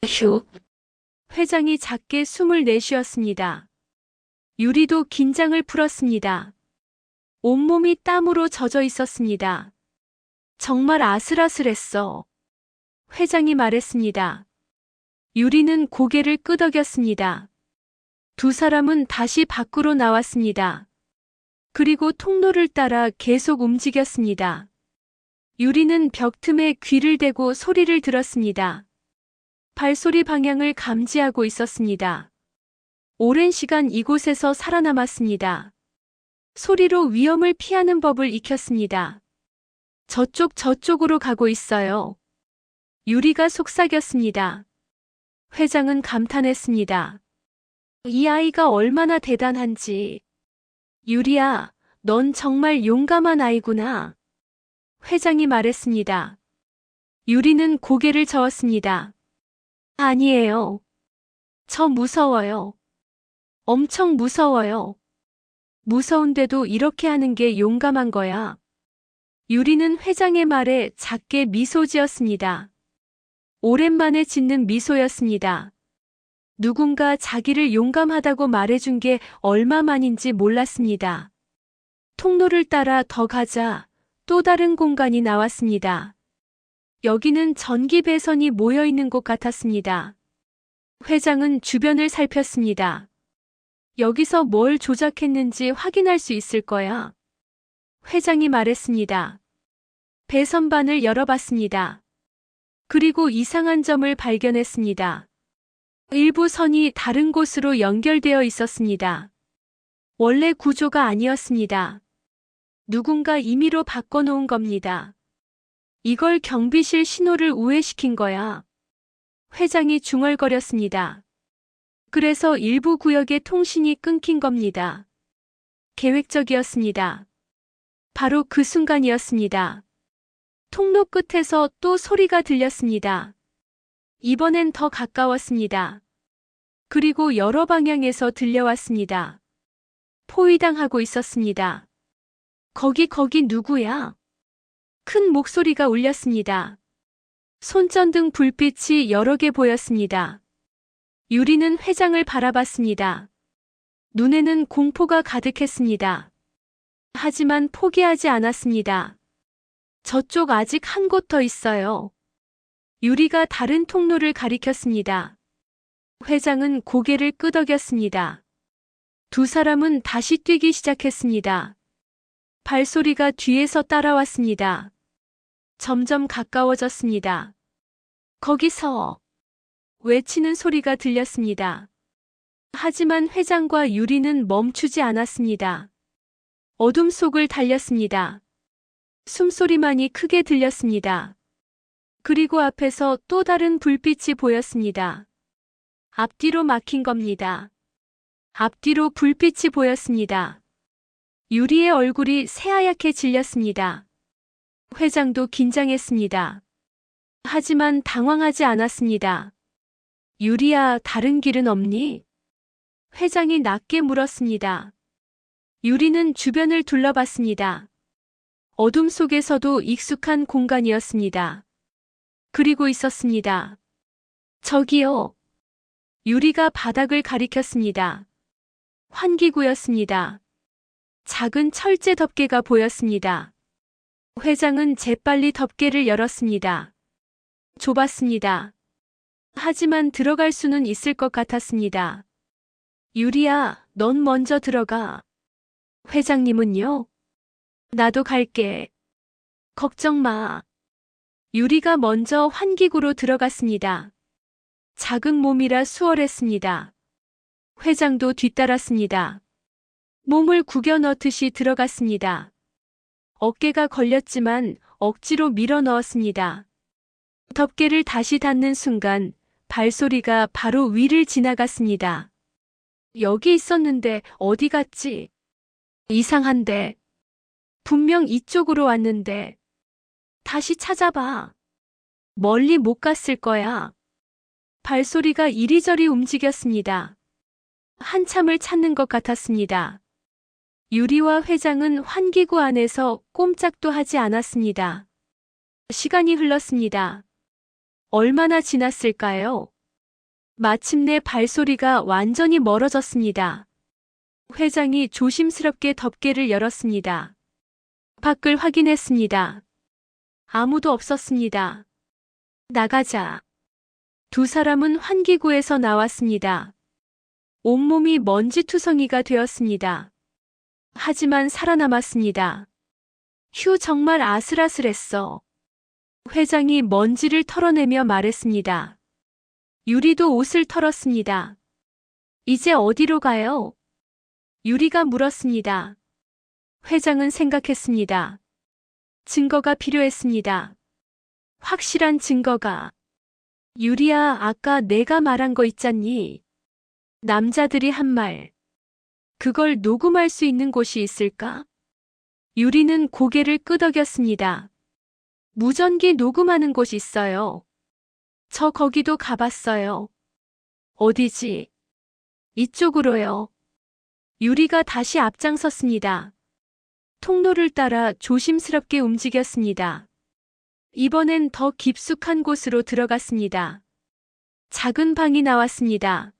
휴. 회장이 작게 숨을 내쉬었습니다. 유리도 긴장을 풀었습니다. 온몸이 땀으로 젖어 있었습니다. 정말 아슬아슬했어. 회장이 말했습니다. 유리는 고개를 끄덕였습니다. 두 사람은 다시 밖으로 나왔습니다. 그리고 통로를 따라 계속 움직였습니다. 유리는 벽 틈에 귀를 대고 소리를 들었습니다. 발소리 방향을 감지하고 있었습니다. 오랜 시간 이곳에서 살아남았습니다. 소리로 위험을 피하는 법을 익혔습니다. 저쪽으로 가고 있어요. 유리가 속삭였습니다. 회장은 감탄했습니다. 이 아이가 얼마나 대단한지. 유리야, 넌 정말 용감한 아이구나. 회장이 말했습니다. 유리는 고개를 저었습니다. 아니에요. 저 무서워요. 엄청 무서워요. 무서운데도 이렇게 하는 게 용감한 거야. 유리는 회장의 말에 작게 미소 지었습니다. 오랜만에 짓는 미소였습니다. 누군가 자기를 용감하다고 말해준 게 얼마만인지 몰랐습니다. 통로를 따라 더 가자 또 다른 공간이 나왔습니다. 여기는 전기 배선이 모여 있는 곳 같았습니다. 회장은 주변을 살폈습니다. 여기서 뭘 조작했는지 확인할 수 있을 거야. 회장이 말했습니다. 배선반을 열어봤습니다. 그리고 이상한 점을 발견했습니다. 일부 선이 다른 곳으로 연결되어 있었습니다. 원래 구조가 아니었습니다. 누군가 임의로 바꿔놓은 겁니다. 이걸 경비실 신호를 우회시킨 거야. 회장이 중얼거렸습니다. 그래서 일부 구역의 통신이 끊긴 겁니다. 계획적이었습니다. 바로 그 순간이었습니다. 통로 끝에서 또 소리가 들렸습니다. 이번엔 더 가까웠습니다. 그리고 여러 방향에서 들려왔습니다. 포위당하고 있었습니다. 거기 누구야? 큰 목소리가 울렸습니다. 손전등 불빛이 여러 개 보였습니다. 유리는 회장을 바라봤습니다. 눈에는 공포가 가득했습니다. 하지만 포기하지 않았습니다. 저쪽 아직 한 곳 더 있어요. 유리가 다른 통로를 가리켰습니다. 회장은 고개를 끄덕였습니다. 두 사람은 다시 뛰기 시작했습니다. 발소리가 뒤에서 따라왔습니다. 점점 가까워졌습니다. 거기서 외치는 소리가 들렸습니다. 하지만 회장과 유리는 멈추지 않았습니다. 어둠 속을 달렸습니다. 숨소리만이 크게 들렸습니다. 그리고 앞에서 또 다른 불빛이 보였습니다. 앞뒤로 막힌 겁니다. 앞뒤로 불빛이 보였습니다. 유리의 얼굴이 새하얗게 질렸습니다. 회장도 긴장했습니다. 하지만 당황하지 않았습니다. 유리야, 다른 길은 없니? 회장이 낮게 물었습니다. 유리는 주변을 둘러봤습니다. 어둠 속에서도 익숙한 공간이었습니다. 그리고 있었습니다. 저기요. 유리가 바닥을 가리켰습니다. 환기구였습니다. 작은 철제 덮개가 보였습니다. 회장은 재빨리 덮개를 열었습니다. 좁았습니다. 하지만 들어갈 수는 있을 것 같았습니다. 유리야, 넌 먼저 들어가. 회장님은요? 나도 갈게. 걱정 마. 유리가 먼저 환기구로 들어갔습니다. 작은 몸이라 수월했습니다. 회장도 뒤따랐습니다. 몸을 구겨 넣듯이 들어갔습니다. 어깨가 걸렸지만 억지로 밀어 넣었습니다. 덮개를 다시 닫는 순간 발소리가 바로 위를 지나갔습니다. 여기 있었는데 어디 갔지? 이상한데. 분명 이쪽으로 왔는데. 다시 찾아봐. 멀리 못 갔을 거야. 발소리가 이리저리 움직였습니다. 한참을 찾는 것 같았습니다. 유리와 회장은 환기구 안에서 꼼짝도 하지 않았습니다. 시간이 흘렀습니다. 얼마나 지났을까요? 마침내 발소리가 완전히 멀어졌습니다. 회장이 조심스럽게 덮개를 열었습니다. 밖을 확인했습니다. 아무도 없었습니다. 나가자. 두 사람은 환기구에서 나왔습니다. 온몸이 먼지투성이가 되었습니다. 하지만 살아남았습니다. 휴, 정말 아슬아슬했어. 회장이 먼지를 털어내며 말했습니다. 유리도 옷을 털었습니다. 이제 어디로 가요? 유리가 물었습니다. 회장은 생각했습니다. 증거가 필요했습니다. 확실한 증거가. 유리야, 아까 내가 말한 거 있잖니. 남자들이 한 말. 그걸 녹음할 수 있는 곳이 있을까? 유리는 고개를 끄덕였습니다. 무전기 녹음하는 곳 있어요. 저 거기도 가봤어요. 어디지? 이쪽으로요. 유리가 다시 앞장섰습니다. 통로를 따라 조심스럽게 움직였습니다. 이번엔 더 깊숙한 곳으로 들어갔습니다. 작은 방이 나왔습니다.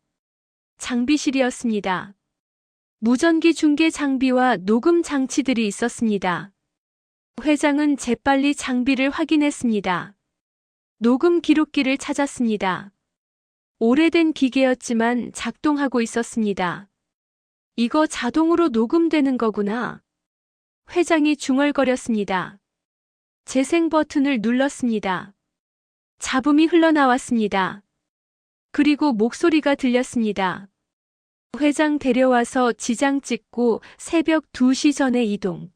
장비실이었습니다. 무전기 중계 장비와 녹음 장치들이 있었습니다. 회장은 재빨리 장비를 확인했습니다. 녹음 기록기를 찾았습니다. 오래된 기계였지만 작동하고 있었습니다. 이거 자동으로 녹음되는 거구나. 회장이 중얼거렸습니다. 재생 버튼을 눌렀습니다. 잡음이 흘러나왔습니다. 그리고 목소리가 들렸습니다. 회장 데려와서 지장 찍고 새벽 2시 전에 이동.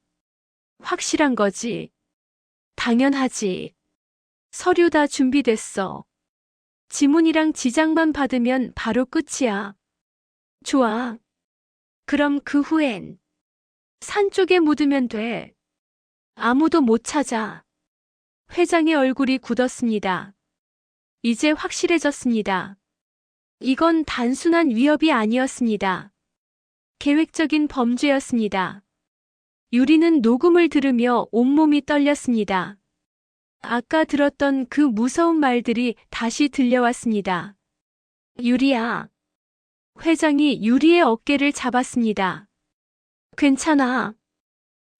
확실한 거지? 당연하지. 서류 다 준비됐어. 지문이랑 지장만 받으면 바로 끝이야. 좋아. 그럼 그 후엔 산 쪽에 묻으면 돼. 아무도 못 찾아. 회장의 얼굴이 굳었습니다. 이제 확실해졌습니다. 이건 단순한 위협이 아니었습니다. 계획적인 범죄였습니다. 유리는 녹음을 들으며 온몸이 떨렸습니다. 아까 들었던 그 무서운 말들이 다시 들려왔습니다. 유리야. 회장이 유리의 어깨를 잡았습니다. 괜찮아.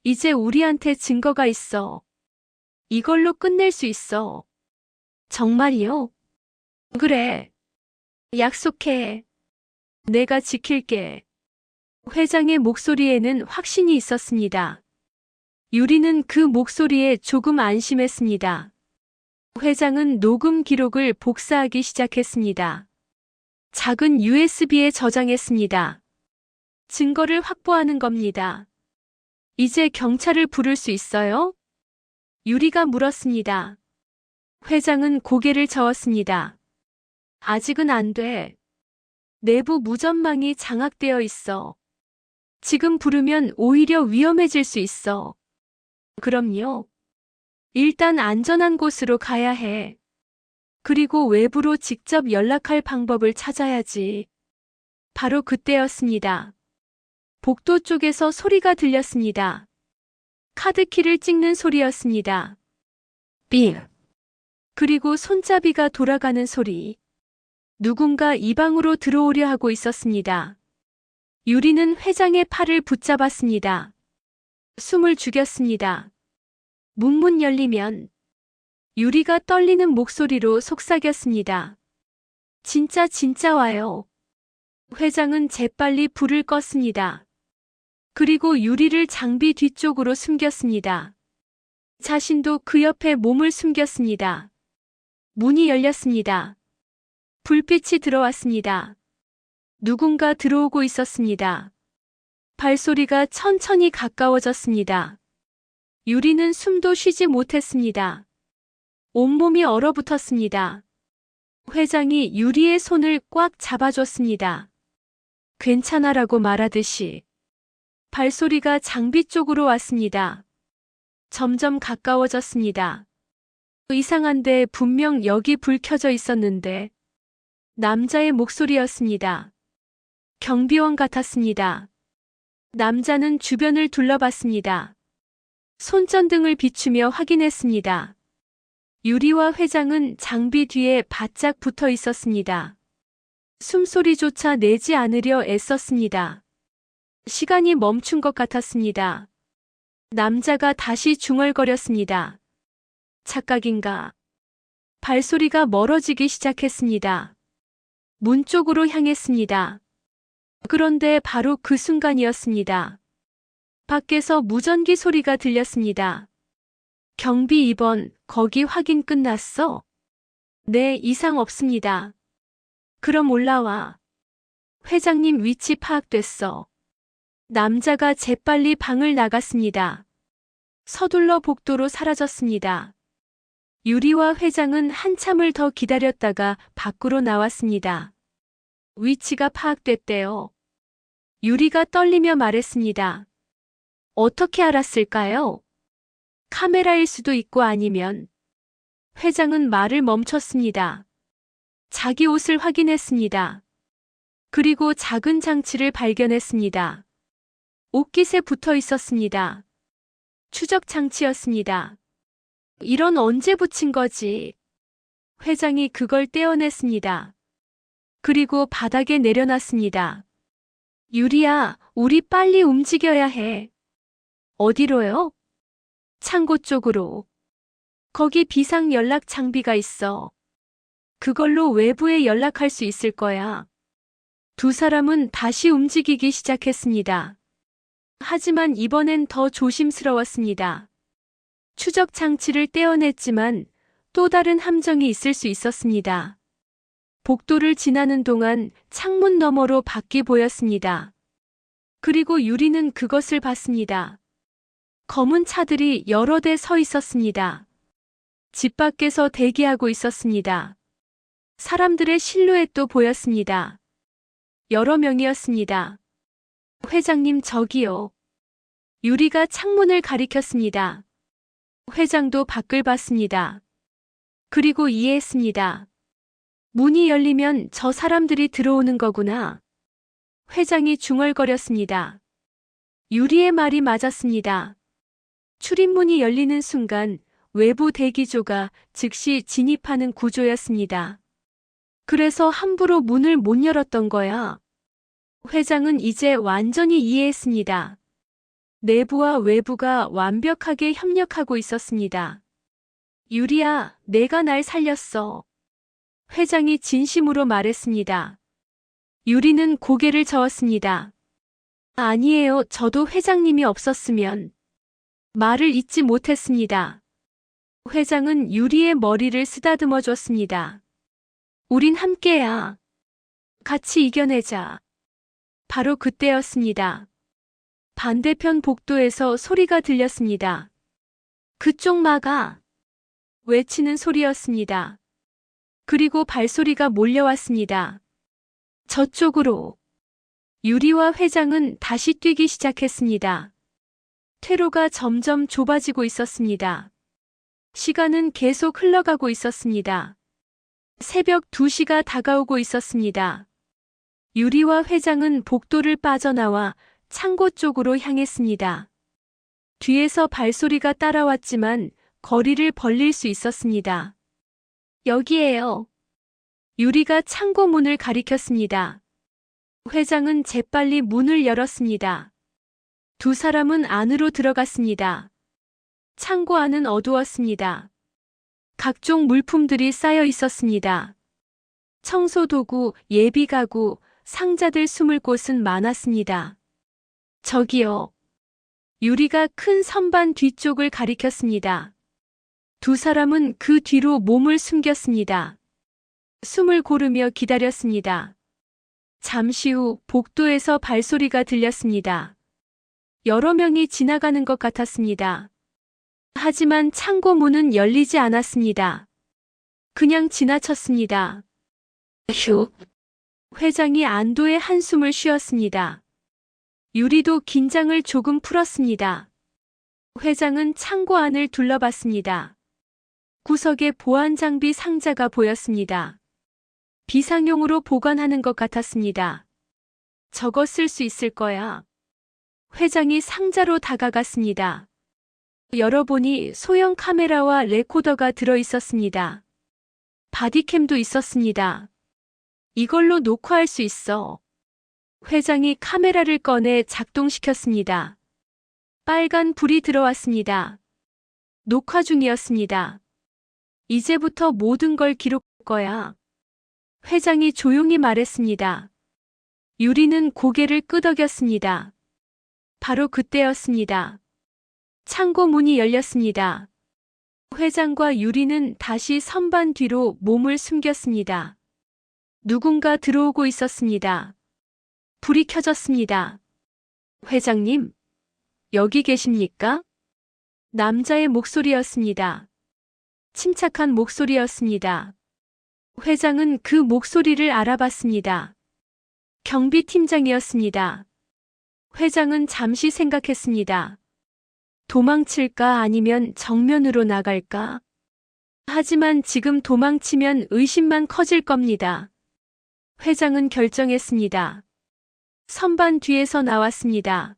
이제 우리한테 증거가 있어. 이걸로 끝낼 수 있어. 정말이요? 그래. 약속해. 내가 지킬게. 회장의 목소리에는 확신이 있었습니다. 유리는 그 목소리에 조금 안심했습니다. 회장은 녹음 기록을 복사하기 시작했습니다. 작은 USB에 저장했습니다. 증거를 확보하는 겁니다. 이제 경찰을 부를 수 있어요? 유리가 물었습니다. 회장은 고개를 저었습니다. 아직은 안 돼. 내부 무전망이 장악되어 있어. 지금 부르면 오히려 위험해질 수 있어. 그럼요. 일단 안전한 곳으로 가야 해. 그리고 외부로 직접 연락할 방법을 찾아야지. 바로 그때였습니다. 복도 쪽에서 소리가 들렸습니다. 카드키를 찍는 소리였습니다. 빙. 그리고 손잡이가 돌아가는 소리. 누군가 이 방으로 들어오려 하고 있었습니다. 유리는 회장의 팔을 붙잡았습니다. 숨을 죽였습니다. 문문 열리면 유리가 떨리는 목소리로 속삭였습니다. 진짜 와요. 회장은 재빨리 불을 껐습니다. 그리고 유리를 장비 뒤쪽으로 숨겼습니다. 자신도 그 옆에 몸을 숨겼습니다. 문이 열렸습니다. 불빛이 들어왔습니다. 누군가 들어오고 있었습니다. 발소리가 천천히 가까워졌습니다. 유리는 숨도 쉬지 못했습니다. 온몸이 얼어붙었습니다. 회장이 유리의 손을 꽉 잡아줬습니다. 괜찮아라고 말하듯이. 발소리가 장비 쪽으로 왔습니다. 점점 가까워졌습니다. 이상한데 분명 여기 불 켜져 있었는데. 남자의 목소리였습니다. 경비원 같았습니다. 남자는 주변을 둘러봤습니다. 손전등을 비추며 확인했습니다. 유리와 회장은 장비 뒤에 바짝 붙어 있었습니다. 숨소리조차 내지 않으려 애썼습니다. 시간이 멈춘 것 같았습니다. 남자가 다시 중얼거렸습니다. 착각인가? 발소리가 멀어지기 시작했습니다. 문 쪽으로 향했습니다. 그런데 바로 그 순간이었습니다. 밖에서 무전기 소리가 들렸습니다. 경비 2번, 거기 확인 끝났어? 네, 이상 없습니다. 그럼 올라와. 회장님 위치 파악됐어. 남자가 재빨리 방을 나갔습니다. 서둘러 복도로 사라졌습니다. 유리와 회장은 한참을 더 기다렸다가 밖으로 나왔습니다. 위치가 파악됐대요. 유리가 떨리며 말했습니다. 어떻게 알았을까요? 카메라일 수도 있고 아니면. 회장은 말을 멈췄습니다. 자기 옷을 확인했습니다. 그리고 작은 장치를 발견했습니다. 옷깃에 붙어 있었습니다. 추적 장치였습니다. 이런 언제 붙인 거지? 회장이 그걸 떼어냈습니다. 그리고 바닥에 내려놨습니다. 유리야, 우리 빨리 움직여야 해. 어디로요? 창고 쪽으로. 거기 비상 연락 장비가 있어. 그걸로 외부에 연락할 수 있을 거야. 두 사람은 다시 움직이기 시작했습니다. 하지만 이번엔 더 조심스러웠습니다. 추적 장치를 떼어냈지만 또 다른 함정이 있을 수 있었습니다. 복도를 지나는 동안 창문 너머로 밖이 보였습니다. 그리고 유리는 그것을 봤습니다. 검은 차들이 여러 대 서 있었습니다. 집 밖에서 대기하고 있었습니다. 사람들의 실루엣도 보였습니다. 여러 명이었습니다. 회장님 저기요. 유리가 창문을 가리켰습니다. 회장도 밖을 봤습니다. 그리고 이해했습니다. 문이 열리면 저 사람들이 들어오는 거구나. 회장이 중얼거렸습니다. 유리의 말이 맞았습니다. 출입문이 열리는 순간 외부 대기조가 즉시 진입하는 구조였습니다. 그래서 함부로 문을 못 열었던 거야. 회장은 이제 완전히 이해했습니다. 내부와 외부가 완벽하게 협력하고 있었습니다. 유리야, 내가 날 살렸어. 회장이 진심으로 말했습니다. 유리는 고개를 저었습니다. 아니에요, 저도 회장님이 없었으면. 말을 잇지 못했습니다. 회장은 유리의 머리를 쓰다듬어 줬습니다. 우린 함께야. 같이 이겨내자. 바로 그때였습니다. 반대편 복도에서 소리가 들렸습니다. 그쪽 막아. 외치는 소리였습니다. 그리고 발소리가 몰려왔습니다. 저쪽으로. 유리와 회장은 다시 뛰기 시작했습니다. 퇴로가 점점 좁아지고 있었습니다. 시간은 계속 흘러가고 있었습니다. 새벽 2시가 다가오고 있었습니다. 유리와 회장은 복도를 빠져나와 창고 쪽으로 향했습니다. 뒤에서 발소리가 따라왔지만 거리를 벌릴 수 있었습니다. 여기에요. 유리가 창고 문을 가리켰습니다. 회장은 재빨리 문을 열었습니다. 두 사람은 안으로 들어갔습니다. 창고 안은 어두웠습니다. 각종 물품들이 쌓여 있었습니다. 청소도구, 예비가구, 상자들 숨을 곳은 많았습니다. 저기요. 유리가 큰 선반 뒤쪽을 가리켰습니다. 두 사람은 그 뒤로 몸을 숨겼습니다. 숨을 고르며 기다렸습니다. 잠시 후 복도에서 발소리가 들렸습니다. 여러 명이 지나가는 것 같았습니다. 하지만 창고 문은 열리지 않았습니다. 그냥 지나쳤습니다. 휴. 회장이 안도의 한숨을 쉬었습니다. 유리도 긴장을 조금 풀었습니다. 회장은 창고 안을 둘러봤습니다. 구석에 보안 장비 상자가 보였습니다. 비상용으로 보관하는 것 같았습니다. 저거 쓸 수 있을 거야. 회장이 상자로 다가갔습니다. 열어보니 소형 카메라와 레코더가 들어 있었습니다. 바디캠도 있었습니다. 이걸로 녹화할 수 있어. 회장이 카메라를 꺼내 작동시켰습니다. 빨간 불이 들어왔습니다. 녹화 중이었습니다. 이제부터 모든 걸 기록할 거야. 회장이 조용히 말했습니다. 유리는 고개를 끄덕였습니다. 바로 그때였습니다. 창고 문이 열렸습니다. 회장과 유리는 다시 선반 뒤로 몸을 숨겼습니다. 누군가 들어오고 있었습니다. 불이 켜졌습니다. 회장님, 여기 계십니까? 남자의 목소리였습니다. 침착한 목소리였습니다. 회장은 그 목소리를 알아봤습니다. 경비팀장이었습니다. 회장은 잠시 생각했습니다. 도망칠까 아니면 정면으로 나갈까? 하지만 지금 도망치면 의심만 커질 겁니다. 회장은 결정했습니다. 선반 뒤에서 나왔습니다.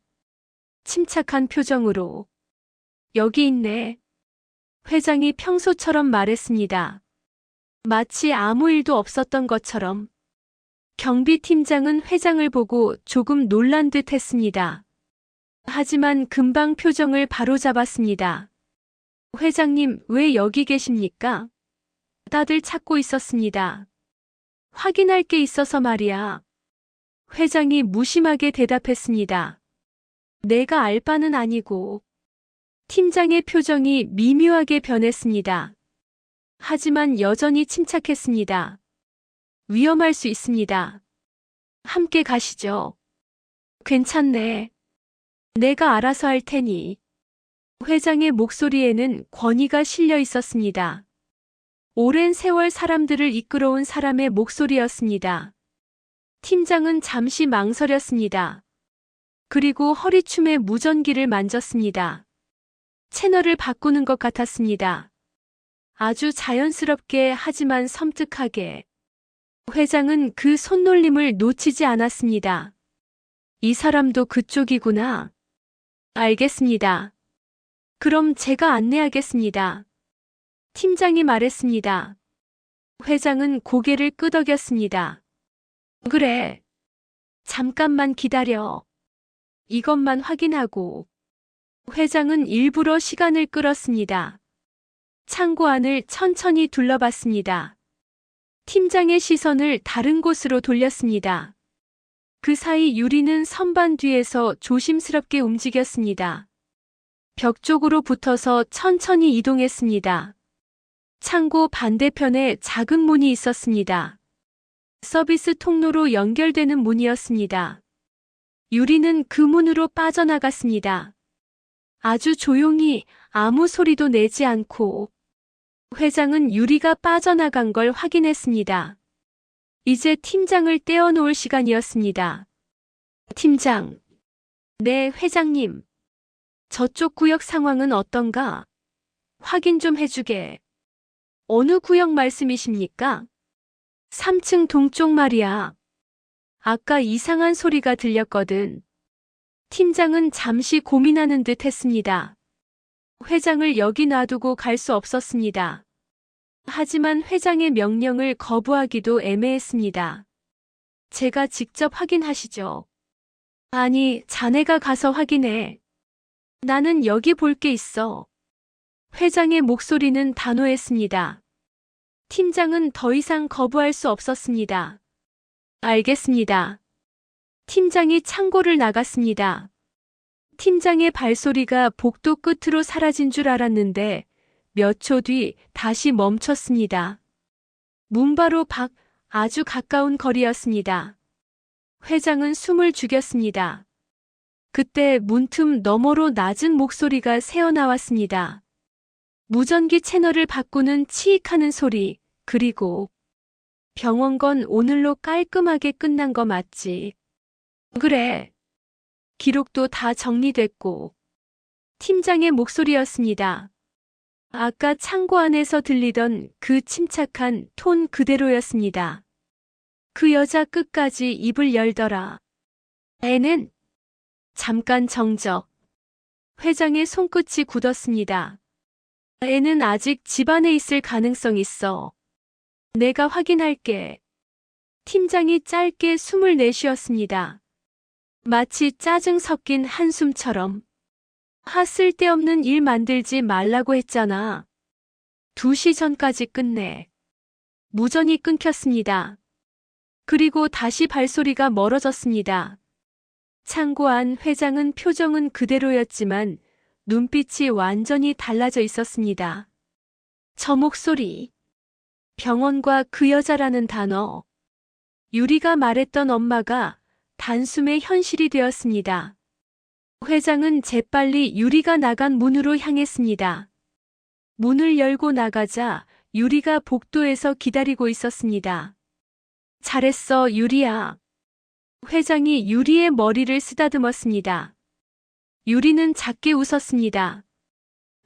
침착한 표정으로. 여기 있네. 회장이 평소처럼 말했습니다. 마치 아무 일도 없었던 것처럼. 경비팀장은 회장을 보고 조금 놀란 듯 했습니다. 하지만 금방 표정을 바로잡았습니다. 회장님, 왜 여기 계십니까? 다들 찾고 있었습니다. 확인할 게 있어서 말이야. 회장이 무심하게 대답했습니다. 내가 알 바는 아니고. 팀장의 표정이 미묘하게 변했습니다. 하지만 여전히 침착했습니다. 위험할 수 있습니다. 함께 가시죠. 괜찮네. 내가 알아서 할 테니. 회장의 목소리에는 권위가 실려 있었습니다. 오랜 세월 사람들을 이끌어온 사람의 목소리였습니다. 팀장은 잠시 망설였습니다. 그리고 허리춤에 무전기를 만졌습니다. 채널을 바꾸는 것 같았습니다. 아주 자연스럽게 하지만 섬뜩하게. 회장은 그 손놀림을 놓치지 않았습니다. 이 사람도 그쪽이구나. 알겠습니다. 그럼 제가 안내하겠습니다. 팀장이 말했습니다. 회장은 고개를 끄덕였습니다. 그래. 잠깐만 기다려. 이것만 확인하고. 회장은 일부러 시간을 끌었습니다. 창고 안을 천천히 둘러봤습니다. 팀장의 시선을 다른 곳으로 돌렸습니다. 그 사이 유리는 선반 뒤에서 조심스럽게 움직였습니다. 벽 쪽으로 붙어서 천천히 이동했습니다. 창고 반대편에 작은 문이 있었습니다. 서비스 통로로 연결되는 문이었습니다. 유리는 그 문으로 빠져나갔습니다. 아주 조용히 아무 소리도 내지 않고. 회장은 유리가 빠져나간 걸 확인했습니다. 이제 팀장을 떼어놓을 시간이었습니다. 팀장. 네, 회장님. 저쪽 구역 상황은 어떤가? 확인 좀 해주게. 어느 구역 말씀이십니까? 3층 동쪽 말이야. 아까 이상한 소리가 들렸거든. 팀장은 잠시 고민하는 듯 했습니다. 회장을 여기 놔두고 갈 수 없었습니다. 하지만 회장의 명령을 거부하기도 애매했습니다. 제가 직접 확인하시죠. 아니, 자네가 가서 확인해. 나는 여기 볼 게 있어. 회장의 목소리는 단호했습니다. 팀장은 더 이상 거부할 수 없었습니다. 알겠습니다. 팀장이 창고를 나갔습니다. 팀장의 발소리가 복도 끝으로 사라진 줄 알았는데 몇 초 뒤 다시 멈췄습니다. 문 바로 밖 아주 가까운 거리였습니다. 회장은 숨을 죽였습니다. 그때 문틈 너머로 낮은 목소리가 새어나왔습니다. 무전기 채널을 바꾸는 치익하는 소리, 그리고 병원건 오늘로 깔끔하게 끝난 거 맞지? 그래. 기록도 다 정리됐고. 팀장의 목소리였습니다. 아까 창고 안에서 들리던 그 침착한 톤 그대로였습니다. 그 여자 끝까지 입을 열더라. 애는? 잠깐 정적. 회장의 손끝이 굳었습니다. 애는 아직 집안에 있을 가능성 있어. 내가 확인할게. 팀장이 짧게 숨을 내쉬었습니다. 마치 짜증 섞인 한숨처럼. 쓸데없는 일 만들지 말라고 했잖아. 2시 전까지 끝내. 무전이 끊겼습니다. 그리고 다시 발소리가 멀어졌습니다. 창고 안 회장은 표정은 그대로였지만 눈빛이 완전히 달라져 있었습니다. 저 목소리. 병원과 그 여자라는 단어. 유리가 말했던 엄마가 단숨에 현실이 되었습니다. 회장은 재빨리 유리가 나간 문으로 향했습니다. 문을 열고 나가자 유리가 복도에서 기다리고 있었습니다. 잘했어, 유리야. 회장이 유리의 머리를 쓰다듬었습니다. 유리는 작게 웃었습니다.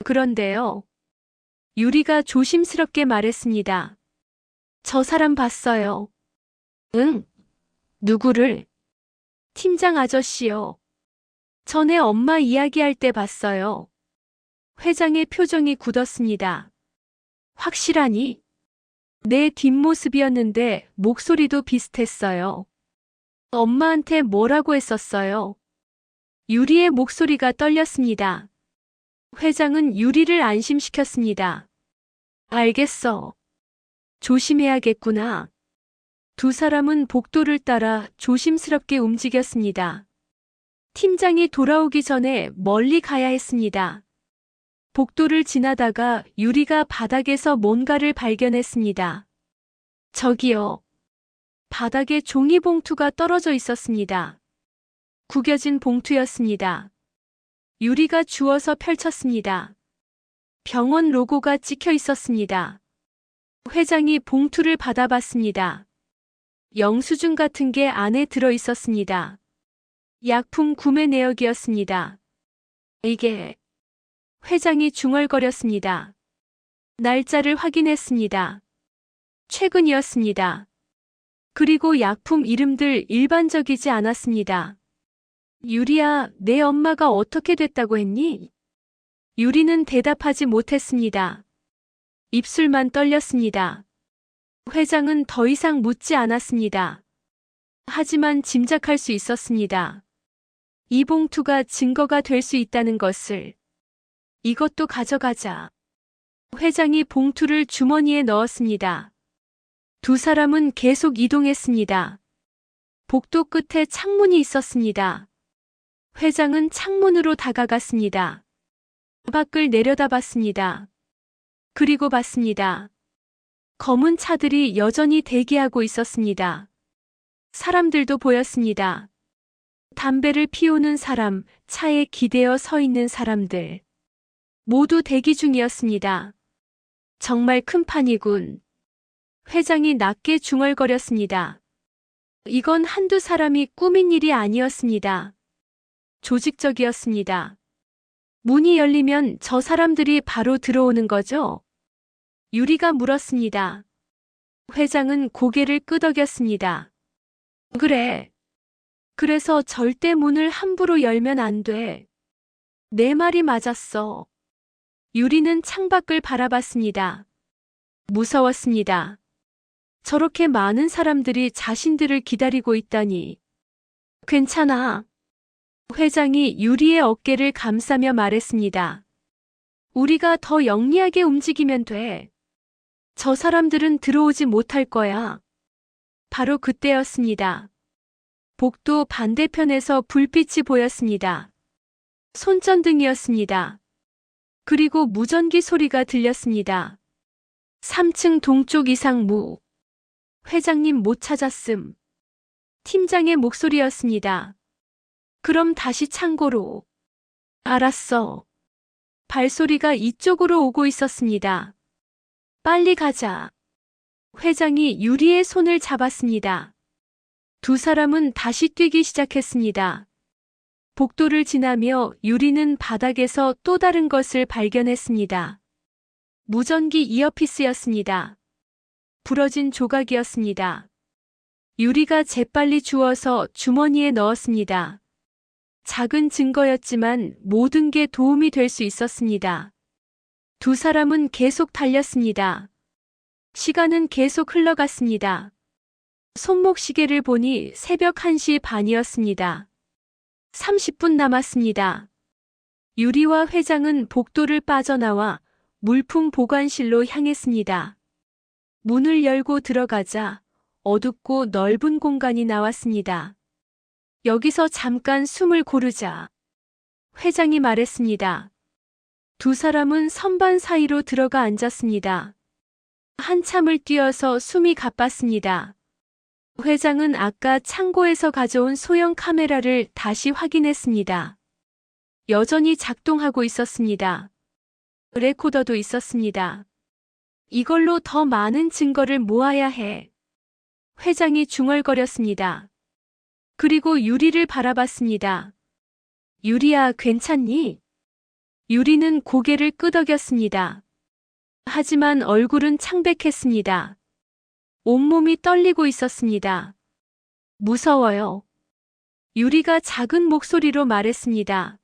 그런데요. 유리가 조심스럽게 말했습니다. 저 사람 봤어요. 응? 누구를? 팀장 아저씨요. 전에 엄마 이야기할 때 봤어요. 회장의 표정이 굳었습니다. 확실하니? 내 뒷모습이었는데 목소리도 비슷했어요. 엄마한테 뭐라고 했었어요? 유리의 목소리가 떨렸습니다. 회장은 유리를 안심시켰습니다. 알겠어. 조심해야겠구나. 두 사람은 복도를 따라 조심스럽게 움직였습니다. 팀장이 돌아오기 전에 멀리 가야 했습니다. 복도를 지나다가 유리가 바닥에서 뭔가를 발견했습니다. 저기요. 바닥에 종이봉투가 떨어져 있었습니다. 구겨진 봉투였습니다. 유리가 주워서 펼쳤습니다. 병원 로고가 찍혀 있었습니다. 회장이 봉투를 받아봤습니다. 영수증 같은 게 안에 들어 있었습니다. 약품 구매 내역이었습니다. 이게... 회장이 중얼거렸습니다. 날짜를 확인했습니다. 최근이었습니다. 그리고 약품 이름들 일반적이지 않았습니다. 유리야, 내 엄마가 어떻게 됐다고 했니? 유리는 대답하지 못했습니다. 입술만 떨렸습니다. 회장은 더 이상 묻지 않았습니다. 하지만 짐작할 수 있었습니다. 이 봉투가 증거가 될 수 있다는 것을. 이것도 가져가자. 회장이 봉투를 주머니에 넣었습니다. 두 사람은 계속 이동했습니다. 복도 끝에 창문이 있었습니다. 회장은 창문으로 다가갔습니다. 밖을 내려다봤습니다. 그리고 봤습니다. 검은 차들이 여전히 대기하고 있었습니다. 사람들도 보였습니다. 담배를 피우는 사람, 차에 기대어 서 있는 사람들. 모두 대기 중이었습니다. 정말 큰 판이군. 회장이 낮게 중얼거렸습니다. 이건 한두 사람이 꾸민 일이 아니었습니다. 조직적이었습니다. 문이 열리면 저 사람들이 바로 들어오는 거죠? 유리가 물었습니다. 회장은 고개를 끄덕였습니다. 그래. 그래서 절대 문을 함부로 열면 안 돼. 내 말이 맞았어. 유리는 창밖을 바라봤습니다. 무서웠습니다. 저렇게 많은 사람들이 자신들을 기다리고 있다니. 괜찮아. 회장이 유리의 어깨를 감싸며 말했습니다. 우리가 더 영리하게 움직이면 돼. 저 사람들은 들어오지 못할 거야. 바로 그때였습니다. 복도 반대편에서 불빛이 보였습니다. 손전등이었습니다. 그리고 무전기 소리가 들렸습니다. 3층 동쪽 이상무. 회장님 못 찾았음. 팀장의 목소리였습니다. 그럼 다시 창고로. 알았어. 발소리가 이쪽으로 오고 있었습니다. 빨리 가자. 회장이 유리의 손을 잡았습니다. 두 사람은 다시 뛰기 시작했습니다. 복도를 지나며 유리는 바닥에서 또 다른 것을 발견했습니다. 무전기 이어피스였습니다. 부러진 조각이었습니다. 유리가 재빨리 주워서 주머니에 넣었습니다. 작은 증거였지만 모든 게 도움이 될 수 있었습니다. 두 사람은 계속 달렸습니다. 시간은 계속 흘러갔습니다. 손목 시계를 보니 새벽 1시 반이었습니다. 30분 남았습니다. 유리와 회장은 복도를 빠져나와 물품 보관실로 향했습니다. 문을 열고 들어가자 어둡고 넓은 공간이 나왔습니다. 여기서 잠깐 숨을 고르자. 회장이 말했습니다. 두 사람은 선반 사이로 들어가 앉았습니다. 한참을 뛰어서 숨이 가빴습니다. 회장은 아까 창고에서 가져온 소형 카메라를 다시 확인했습니다. 여전히 작동하고 있었습니다. 레코더도 있었습니다. 이걸로 더 많은 증거를 모아야 해. 회장이 중얼거렸습니다. 그리고 유리를 바라봤습니다. 유리야, 괜찮니? 유리는 고개를 끄덕였습니다. 하지만 얼굴은 창백했습니다. 온몸이 떨리고 있었습니다. 무서워요. 유리가 작은 목소리로 말했습니다.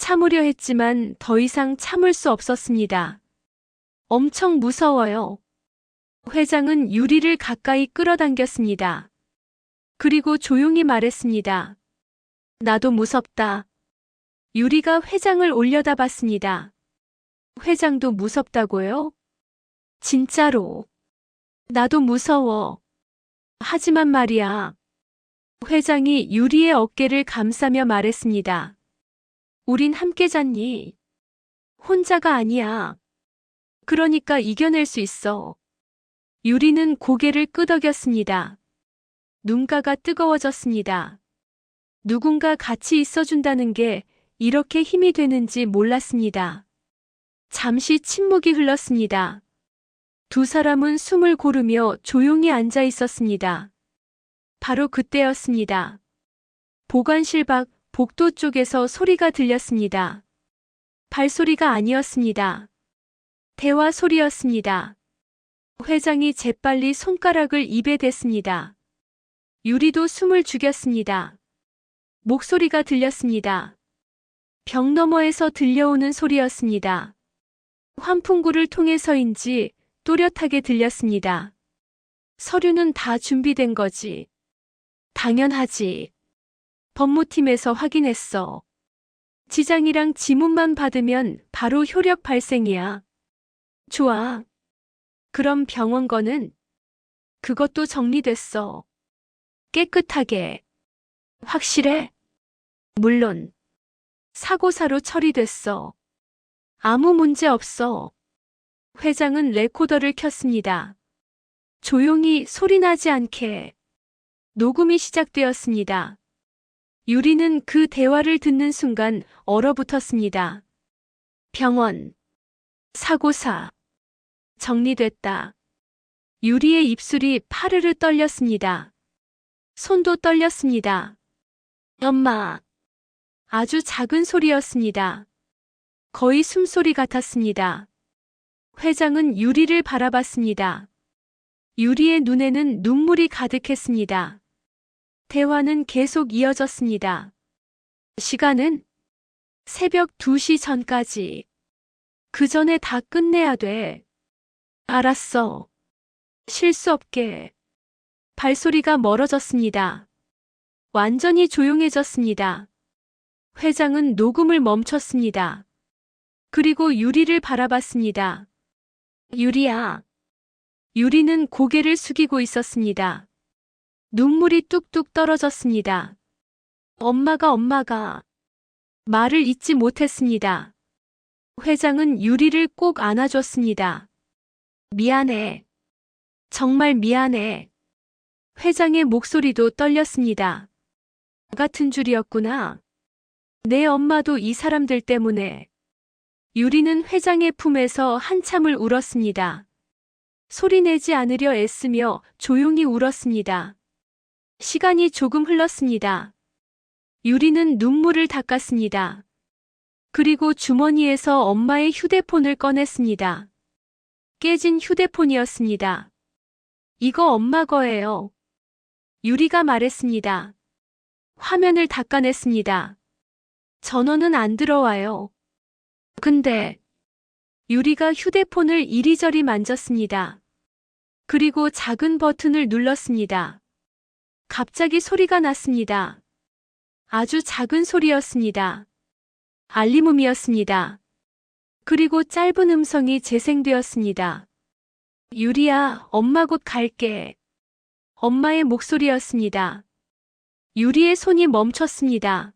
참으려 했지만 더 이상 참을 수 없었습니다. 엄청 무서워요. 회장은 유리를 가까이 끌어당겼습니다. 그리고 조용히 말했습니다. 나도 무섭다. 유리가 회장을 올려다봤습니다. 회장도 무섭다고요? 진짜로. 나도 무서워. 하지만 말이야. 회장이 유리의 어깨를 감싸며 말했습니다. 우린 함께 잤니? 혼자가 아니야. 그러니까 이겨낼 수 있어. 유리는 고개를 끄덕였습니다. 눈가가 뜨거워졌습니다. 누군가 같이 있어준다는 게 이렇게 힘이 되는지 몰랐습니다. 잠시 침묵이 흘렀습니다. 두 사람은 숨을 고르며 조용히 앉아 있었습니다. 바로 그때였습니다. 보관실 밖 복도 쪽에서 소리가 들렸습니다. 발소리가 아니었습니다. 대화 소리였습니다. 회장이 재빨리 손가락을 입에 댔습니다. 유리도 숨을 죽였습니다. 목소리가 들렸습니다. 벽 너머에서 들려오는 소리였습니다. 환풍구를 통해서인지 또렷하게 들렸습니다. 서류는 다 준비된 거지. 당연하지. 법무팀에서 확인했어. 지장이랑 지문만 받으면 바로 효력 발생이야. 좋아. 그럼 병원 거는? 그것도 정리됐어. 깨끗하게. 확실해? 물론. 사고사로 처리됐어. 아무 문제 없어. 회장은 레코더를 켰습니다. 조용히 소리나지 않게. 녹음이 시작되었습니다. 유리는 그 대화를 듣는 순간 얼어붙었습니다. 병원. 사고사. 정리됐다. 유리의 입술이 파르르 떨렸습니다. 손도 떨렸습니다. 엄마. 아주 작은 소리였습니다. 거의 숨소리 같았습니다. 회장은 유리를 바라봤습니다. 유리의 눈에는 눈물이 가득했습니다. 대화는 계속 이어졌습니다. 시간은 새벽 2시 전까지. 그 전에 다 끝내야 돼. 알았어. 실수 없게. 발소리가 멀어졌습니다. 완전히 조용해졌습니다. 회장은 녹음을 멈췄습니다. 그리고 유리를 바라봤습니다. 유리야. 유리는 고개를 숙이고 있었습니다. 눈물이 뚝뚝 떨어졌습니다. 엄마가 말을 잇지 못했습니다. 회장은 유리를 꼭 안아줬습니다. 미안해. 정말 미안해. 회장의 목소리도 떨렸습니다. 같은 줄이었구나. 내 엄마도 이 사람들 때문에. 유리는 회장의 품에서 한참을 울었습니다. 소리내지 않으려 애쓰며 조용히 울었습니다. 시간이 조금 흘렀습니다. 유리는 눈물을 닦았습니다. 그리고 주머니에서 엄마의 휴대폰을 꺼냈습니다. 깨진 휴대폰이었습니다. 이거 엄마 거예요. 유리가 말했습니다. 화면을 닦아냈습니다. 전원은 안 들어와요. 근데 유리가 휴대폰을 이리저리 만졌습니다. 그리고 작은 버튼을 눌렀습니다. 갑자기 소리가 났습니다. 아주 작은 소리였습니다. 알림음이었습니다. 그리고 짧은 음성이 재생되었습니다. 유리야, 엄마 곧 갈게. 엄마의 목소리였습니다. 유리의 손이 멈췄습니다.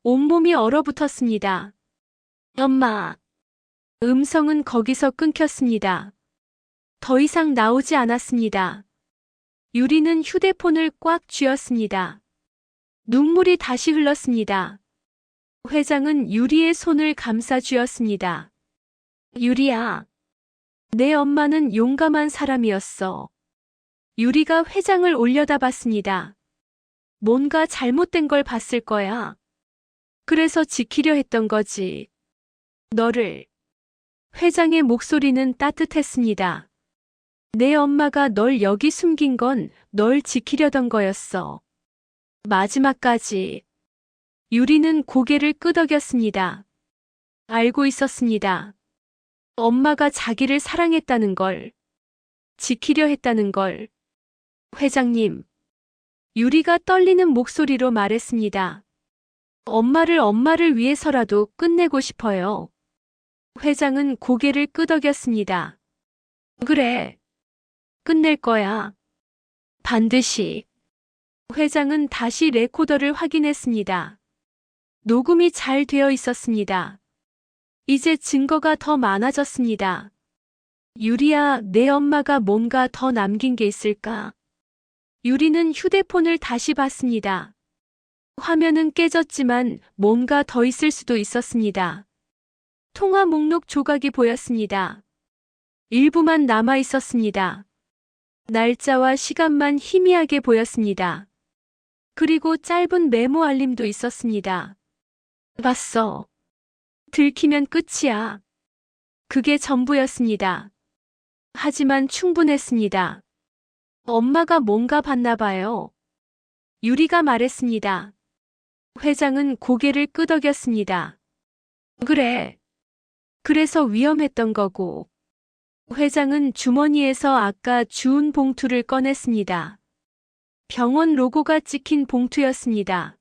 온몸이 얼어붙었습니다. 엄마. 음성은 거기서 끊겼습니다. 더 이상 나오지 않았습니다. 유리는 휴대폰을 꽉 쥐었습니다. 눈물이 다시 흘렀습니다. 회장은 유리의 손을 감싸 쥐었습니다. 유리야, 내 엄마는 용감한 사람이었어. 유리가 회장을 올려다봤습니다. 뭔가 잘못된 걸 봤을 거야. 그래서 지키려 했던 거지. 너를. 회장의 목소리는 따뜻했습니다. 내 엄마가 널 여기 숨긴 건 널 지키려던 거였어. 마지막까지. 유리는 고개를 끄덕였습니다. 알고 있었습니다. 엄마가 자기를 사랑했다는 걸. 지키려 했다는 걸. 회장님. 유리가 떨리는 목소리로 말했습니다. 엄마를 위해서라도 끝내고 싶어요. 회장은 고개를 끄덕였습니다. 그래. 끝낼 거야. 반드시. 회장은 다시 레코더를 확인했습니다. 녹음이 잘 되어 있었습니다. 이제 증거가 더 많아졌습니다. 유리야, 내 엄마가 뭔가 더 남긴 게 있을까? 유리는 휴대폰을 다시 봤습니다. 화면은 깨졌지만 뭔가 더 있을 수도 있었습니다. 통화 목록 조각이 보였습니다. 일부만 남아 있었습니다. 날짜와 시간만 희미하게 보였습니다. 그리고 짧은 메모 알림도 있었습니다. 봤어. 들키면 끝이야. 그게 전부였습니다. 하지만 충분했습니다. 엄마가 뭔가 봤나 봐요. 유리가 말했습니다. 회장은 고개를 끄덕였습니다. 그래. 그래서 위험했던 거고. 회장은 주머니에서 아까 주운 봉투를 꺼냈습니다. 병원 로고가 찍힌 봉투였습니다.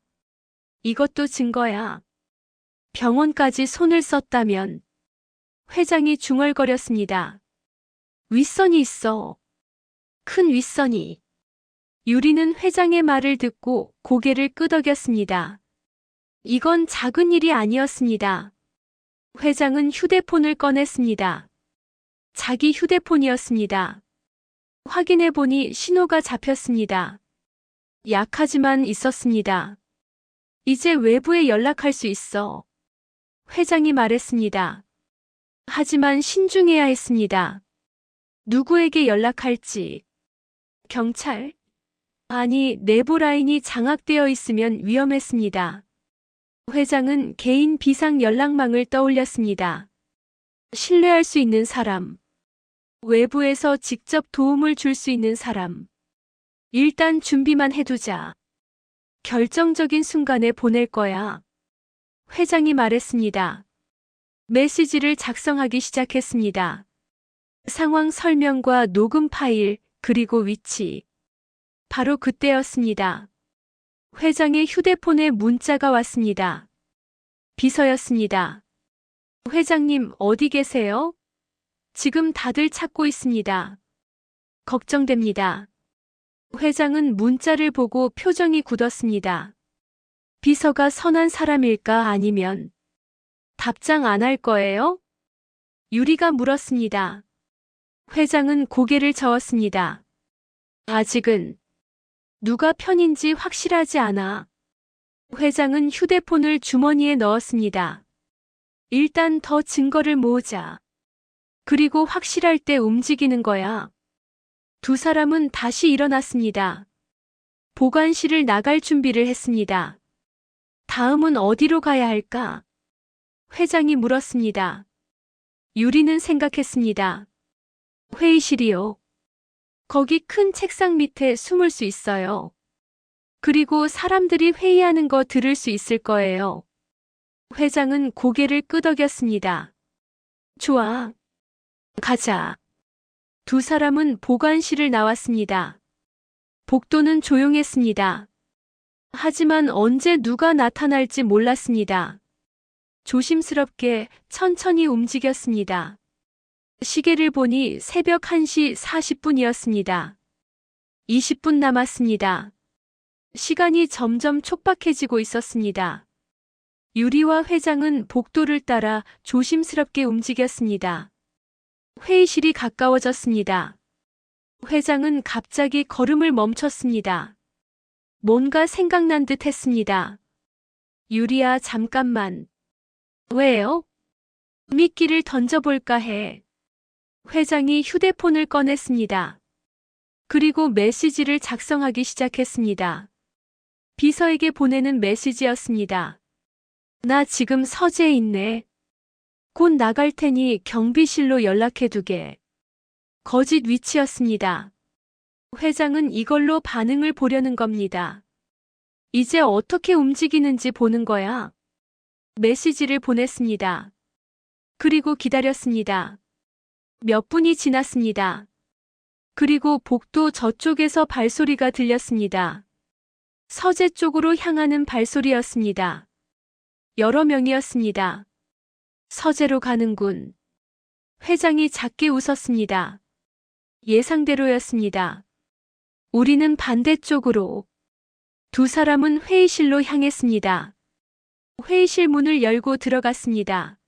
이것도 증거야. 병원까지 손을 썼다면. 회장이 중얼거렸습니다. 윗선이 있어. 큰 윗선이. 유리는 회장의 말을 듣고 고개를 끄덕였습니다. 이건 작은 일이 아니었습니다. 회장은 휴대폰을 꺼냈습니다. 자기 휴대폰이었습니다. 확인해보니 신호가 잡혔습니다. 약하지만 있었습니다. 이제 외부에 연락할 수 있어. 회장이 말했습니다. 하지만 신중해야 했습니다. 누구에게 연락할지. 경찰? 아니, 내부 라인이 장악되어 있으면 위험했습니다. 회장은 개인 비상 연락망을 떠올렸습니다. 신뢰할 수 있는 사람. 외부에서 직접 도움을 줄 수 있는 사람. 일단 준비만 해두자. 결정적인 순간에 보낼 거야. 회장이 말했습니다. 메시지를 작성하기 시작했습니다. 상황 설명과 녹음 파일, 그리고 위치. 바로 그때였습니다. 회장의 휴대폰에 문자가 왔습니다. 비서였습니다. 회장님, 어디 계세요? 지금 다들 찾고 있습니다. 걱정됩니다. 회장은 문자를 보고 표정이 굳었습니다. 비서가 선한 사람일까 아니면 답장 안 할 거예요? 유리가 물었습니다. 회장은 고개를 저었습니다. 아직은 누가 편인지 확실하지 않아. 회장은 휴대폰을 주머니에 넣었습니다. 일단 더 증거를 모으자. 그리고 확실할 때 움직이는 거야. 두 사람은 다시 일어났습니다. 보관실을 나갈 준비를 했습니다. 다음은 어디로 가야 할까? 회장이 물었습니다. 유리는 생각했습니다. 회의실이요. 거기 큰 책상 밑에 숨을 수 있어요. 그리고 사람들이 회의하는 거 들을 수 있을 거예요. 회장은 고개를 끄덕였습니다. 좋아. 가자. 두 사람은 보관실을 나왔습니다. 복도는 조용했습니다. 하지만 언제 누가 나타날지 몰랐습니다. 조심스럽게 천천히 움직였습니다. 시계를 보니 새벽 1시 40분이었습니다. 20분 남았습니다. 시간이 점점 촉박해지고 있었습니다. 유리와 회장은 복도를 따라 조심스럽게 움직였습니다. 회의실이 가까워졌습니다. 회장은 갑자기 걸음을 멈췄습니다. 뭔가 생각난 듯 했습니다. 유리야, 잠깐만. 왜요? 미끼를 던져볼까 해. 회장이 휴대폰을 꺼냈습니다. 그리고 메시지를 작성하기 시작했습니다. 비서에게 보내는 메시지였습니다. 나 지금 서재에 있네. 곧 나갈 테니 경비실로 연락해두게. 거짓 위치였습니다. 회장은 이걸로 반응을 보려는 겁니다. 이제 어떻게 움직이는지 보는 거야. 메시지를 보냈습니다. 그리고 기다렸습니다. 몇 분이 지났습니다. 그리고 복도 저쪽에서 발소리가 들렸습니다. 서재 쪽으로 향하는 발소리였습니다. 여러 명이었습니다. 서재로 가는군. 회장이 작게 웃었습니다. 예상대로였습니다. 우리는 반대쪽으로. 두 사람은 회의실로 향했습니다. 회의실 문을 열고 들어갔습니다.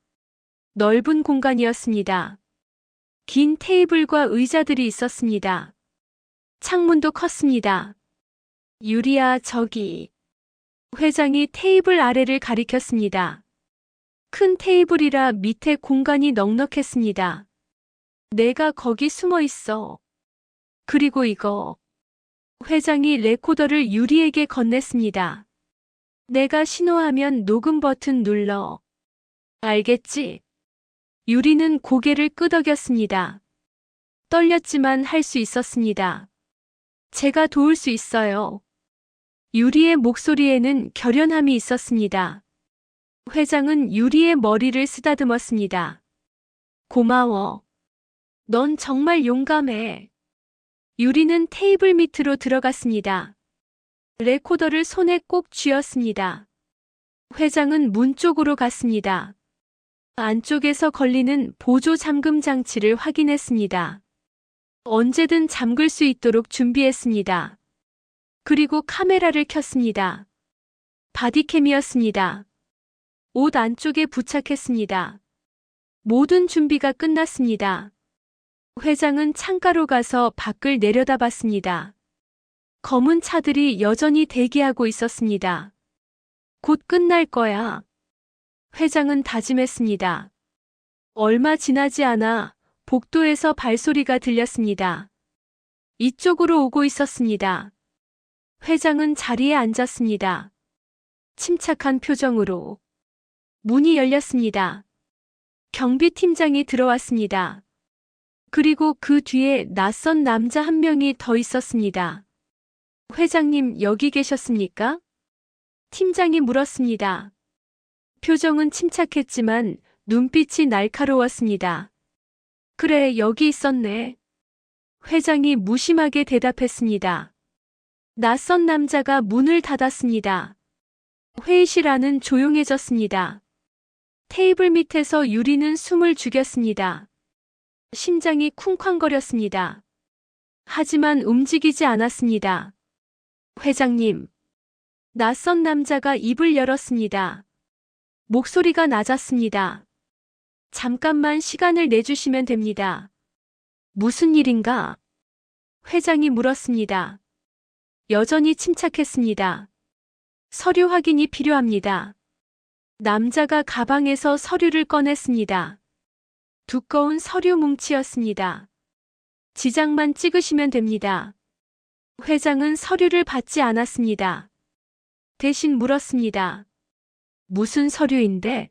넓은 공간이었습니다. 긴 테이블과 의자들이 있었습니다. 창문도 컸습니다. 유리야, 저기. 회장이 테이블 아래를 가리켰습니다. 큰 테이블이라 밑에 공간이 넉넉했습니다. 내가 거기 숨어 있어. 그리고 이거. 회장이 레코더를 유리에게 건넸습니다. 내가 신호하면 녹음 버튼 눌러. 알겠지? 유리는 고개를 끄덕였습니다. 떨렸지만 할 수 있었습니다. 제가 도울 수 있어요. 유리의 목소리에는 결연함이 있었습니다. 회장은 유리의 머리를 쓰다듬었습니다. 고마워. 넌 정말 용감해. 유리는 테이블 밑으로 들어갔습니다. 레코더를 손에 꼭 쥐었습니다. 회장은 문 쪽으로 갔습니다. 안쪽에서 걸리는 보조 잠금 장치를 확인했습니다. 언제든 잠글 수 있도록 준비했습니다. 그리고 카메라를 켰습니다. 바디캠이었습니다. 옷 안쪽에 부착했습니다. 모든 준비가 끝났습니다. 회장은 창가로 가서 밖을 내려다봤습니다. 검은 차들이 여전히 대기하고 있었습니다. 곧 끝날 거야. 회장은 다짐했습니다. 얼마 지나지 않아 복도에서 발소리가 들렸습니다. 이쪽으로 오고 있었습니다. 회장은 자리에 앉았습니다. 침착한 표정으로. 문이 열렸습니다. 경비팀장이 들어왔습니다. 그리고 그 뒤에 낯선 남자 한 명이 더 있었습니다. 회장님, 여기 계셨습니까? 팀장이 물었습니다. 표정은 침착했지만 눈빛이 날카로웠습니다. 그래, 여기 있었네. 회장이 무심하게 대답했습니다. 낯선 남자가 문을 닫았습니다. 회의실 안은 조용해졌습니다. 테이블 밑에서 유리는 숨을 죽였습니다. 심장이 쿵쾅거렸습니다. 하지만 움직이지 않았습니다. 회장님. 낯선 남자가 입을 열었습니다. 목소리가 낮았습니다. 잠깐만 시간을 내주시면 됩니다. 무슨 일인가? 회장이 물었습니다. 여전히 침착했습니다. 서류 확인이 필요합니다. 남자가 가방에서 서류를 꺼냈습니다. 두꺼운 서류 뭉치였습니다. 지장만 찍으시면 됩니다. 회장은 서류를 받지 않았습니다. 대신 물었습니다. 무슨 서류인데?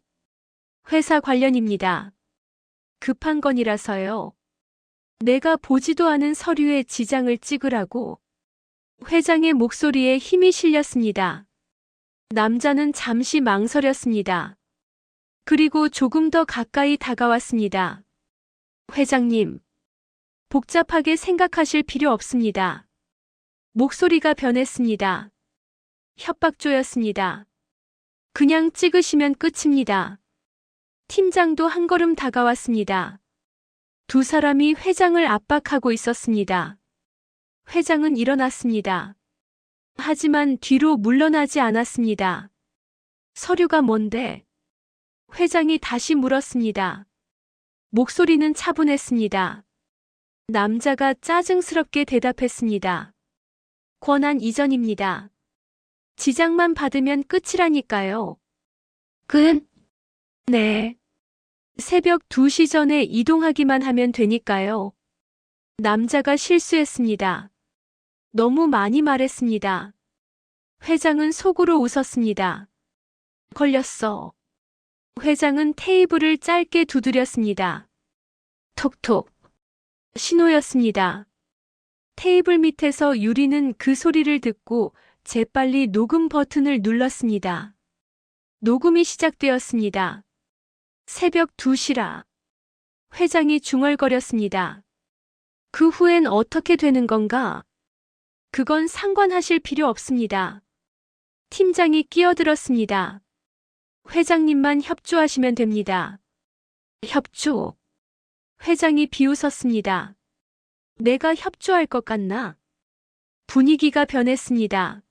회사 관련입니다. 급한 건이라서요. 내가 보지도 않은 서류에 지장을 찍으라고. 회장의 목소리에 힘이 실렸습니다. 남자는 잠시 망설였습니다. 그리고 조금 더 가까이 다가왔습니다. 회장님, 복잡하게 생각하실 필요 없습니다. 목소리가 변했습니다. 협박조였습니다. 그냥 찍으시면 끝입니다. 팀장도 한 걸음 다가왔습니다. 두 사람이 회장을 압박하고 있었습니다. 회장은 일어났습니다. 하지만 뒤로 물러나지 않았습니다. 서류가 뭔데? 회장이 다시 물었습니다. 목소리는 차분했습니다. 남자가 짜증스럽게 대답했습니다. 권한 이전입니다. 지장만 받으면 끝이라니까요. 끝? 네. 새벽 2시 전에 이동하기만 하면 되니까요. 남자가 실수했습니다. 너무 많이 말했습니다. 회장은 속으로 웃었습니다. 걸렸어. 회장은 테이블을 짧게 두드렸습니다. 톡톡. 신호였습니다. 테이블 밑에서 유리는 그 소리를 듣고 재빨리 녹음 버튼을 눌렀습니다. 녹음이 시작되었습니다. 새벽 2시라. 회장이 중얼거렸습니다. 그 후엔 어떻게 되는 건가? 그건 상관하실 필요 없습니다. 팀장이 끼어들었습니다. 회장님만 협조하시면 됩니다. 협조. 회장이 비웃었습니다. 내가 협조할 것 같나? 분위기가 변했습니다.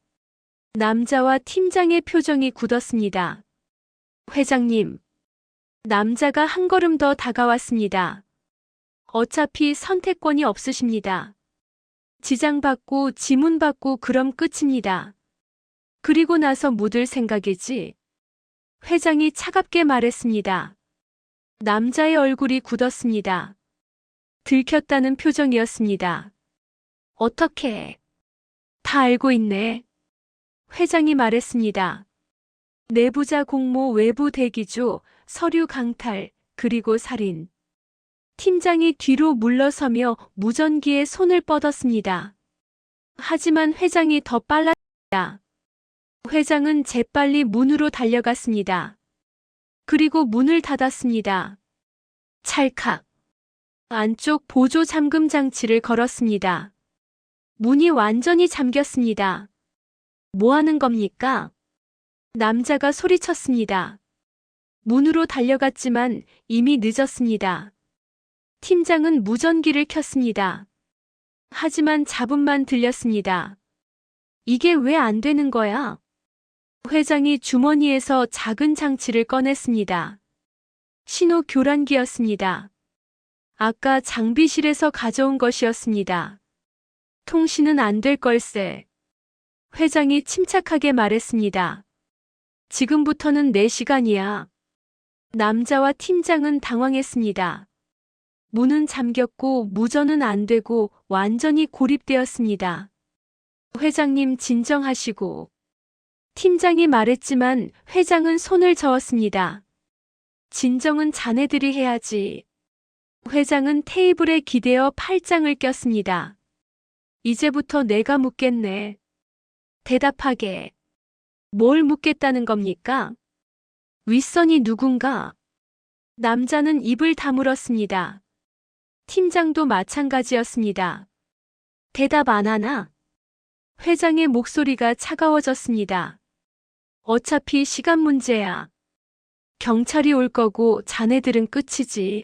남자와 팀장의 표정이 굳었습니다. 회장님. 남자가 한 걸음 더 다가왔습니다. 어차피 선택권이 없으십니다. 지장받고 지문받고 그럼 끝입니다. 그리고 나서 묻을 생각이지. 회장이 차갑게 말했습니다. 남자의 얼굴이 굳었습니다. 들켰다는 표정이었습니다. 어떻게? 다 알고 있네. 회장이 말했습니다. 내부자 공모 외부 대기조, 서류 강탈, 그리고 살인. 팀장이 뒤로 물러서며 무전기에 손을 뻗었습니다. 하지만 회장이 더 빨랐습니다. 회장은 재빨리 문으로 달려갔습니다. 그리고 문을 닫았습니다. 찰칵. 안쪽 보조 잠금 장치를 걸었습니다. 문이 완전히 잠겼습니다. 뭐 하는 겁니까? 남자가 소리쳤습니다. 문으로 달려갔지만 이미 늦었습니다. 팀장은 무전기를 켰습니다. 하지만 잡음만 들렸습니다. 이게 왜 안 되는 거야? 회장이 주머니에서 작은 장치를 꺼냈습니다. 신호 교란기였습니다. 아까 장비실에서 가져온 것이었습니다. 통신은 안 될 걸세. 회장이 침착하게 말했습니다. 지금부터는 내 시간이야. 남자와 팀장은 당황했습니다. 문은 잠겼고 무전은 안 되고 완전히 고립되었습니다. 회장님 진정하시고. 팀장이 말했지만 회장은 손을 저었습니다. 진정은 자네들이 해야지. 회장은 테이블에 기대어 팔짱을 꼈습니다. 이제부터 내가 묻겠네. 대답하게. 뭘 묻겠다는 겁니까? 윗선이 누군가? 남자는 입을 다물었습니다. 팀장도 마찬가지였습니다. 대답 안 하나? 회장의 목소리가 차가워졌습니다. 어차피 시간 문제야. 경찰이 올 거고 자네들은 끝이지.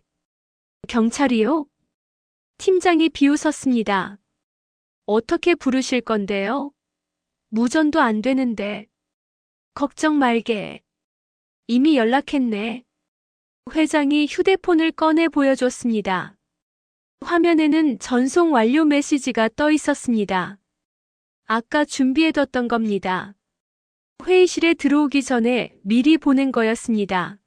경찰이요? 팀장이 비웃었습니다. 어떻게 부르실 건데요? 무전도 안 되는데. 걱정 말게. 이미 연락했네. 회장이 휴대폰을 꺼내 보여줬습니다. 화면에는 전송 완료 메시지가 떠 있었습니다. 아까 준비해뒀던 겁니다. 회의실에 들어오기 전에 미리 보낸 거였습니다.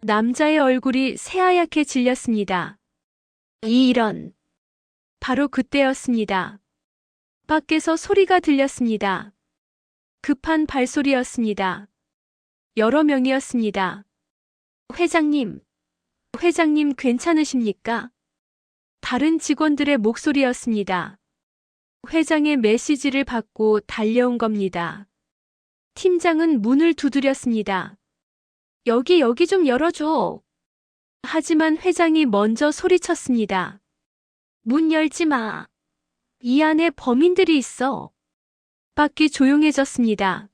남자의 얼굴이 새하얗게 질렸습니다. 이런. 바로 그때였습니다. 밖에서 소리가 들렸습니다. 급한 발소리였습니다. 여러 명이었습니다. 회장님, 회장님 괜찮으십니까? 다른 직원들의 목소리였습니다. 회장의 메시지를 받고 달려온 겁니다. 팀장은 문을 두드렸습니다. 여기 좀 열어줘. 하지만 회장이 먼저 소리쳤습니다. 문 열지 마. 이 안에 범인들이 있어. 밖이 조용해졌습니다.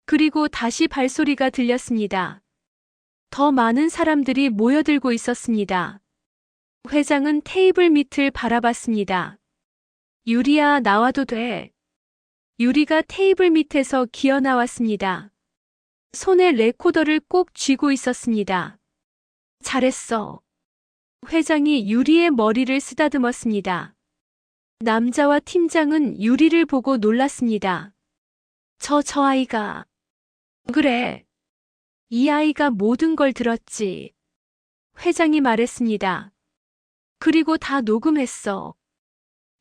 그리고 다시 발소리가 들렸습니다. 더 많은 사람들이 모여들고 있었습니다. 회장은 테이블 밑을 바라봤습니다. 유리야, 나와도 돼. 유리가 테이블 밑에서 기어 나왔습니다. 손에 레코더를 꼭 쥐고 있었습니다. 잘했어. 회장이 유리의 머리를 쓰다듬었습니다. 남자와 팀장은 유리를 보고 놀랐습니다. 저 아이가. 그래. 이 아이가 모든 걸 들었지. 회장이 말했습니다. 그리고 다 녹음했어.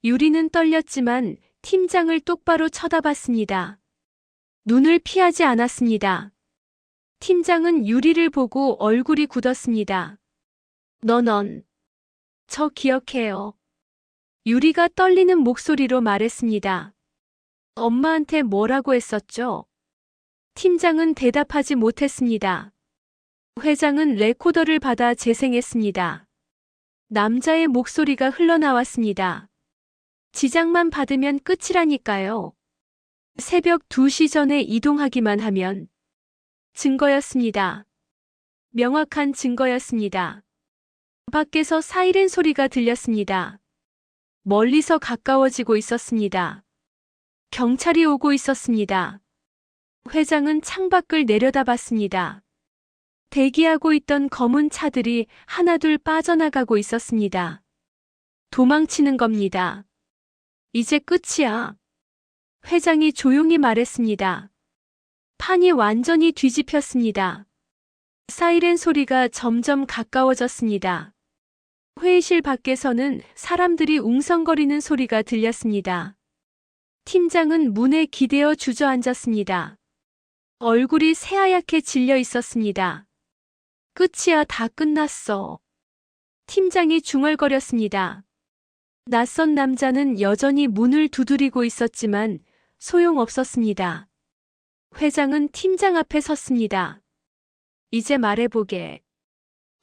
유리는 떨렸지만 팀장을 똑바로 쳐다봤습니다. 눈을 피하지 않았습니다. 팀장은 유리를 보고 얼굴이 굳었습니다. 저 기억해요. 유리가 떨리는 목소리로 말했습니다. 엄마한테 뭐라고 했었죠? 팀장은 대답하지 못했습니다. 회장은 레코더를 받아 재생했습니다. 남자의 목소리가 흘러나왔습니다. 지장만 받으면 끝이라니까요. 새벽 2시 전에 이동하기만 하면. 증거였습니다. 명확한 증거였습니다. 밖에서 사이렌 소리가 들렸습니다. 멀리서 가까워지고 있었습니다. 경찰이 오고 있었습니다. 회장은 창밖을 내려다봤습니다. 대기하고 있던 검은 차들이 하나둘 빠져나가고 있었습니다. 도망치는 겁니다. 이제 끝이야. 회장이 조용히 말했습니다. 판이 완전히 뒤집혔습니다. 사이렌 소리가 점점 가까워졌습니다. 회의실 밖에서는 사람들이 웅성거리는 소리가 들렸습니다. 팀장은 문에 기대어 주저앉았습니다. 얼굴이 새하얗게 질려 있었습니다. 끝이야, 다 끝났어. 팀장이 중얼거렸습니다. 낯선 남자는 여전히 문을 두드리고 있었지만 소용없었습니다. 회장은 팀장 앞에 섰습니다. 이제 말해보게.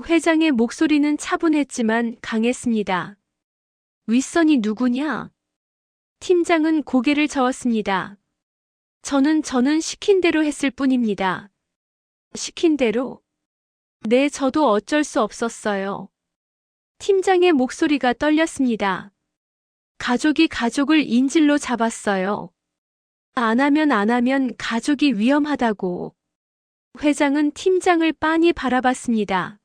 회장의 목소리는 차분했지만 강했습니다. 윗선이 누구냐? 팀장은 고개를 저었습니다. 저는 시킨 대로 했을 뿐입니다. 시킨 대로? 네, 저도 어쩔 수 없었어요. 팀장의 목소리가 떨렸습니다. 가족이 가족을 인질로 잡았어요. 안 하면 가족이 위험하다고. 회장은 팀장을 빤히 바라봤습니다.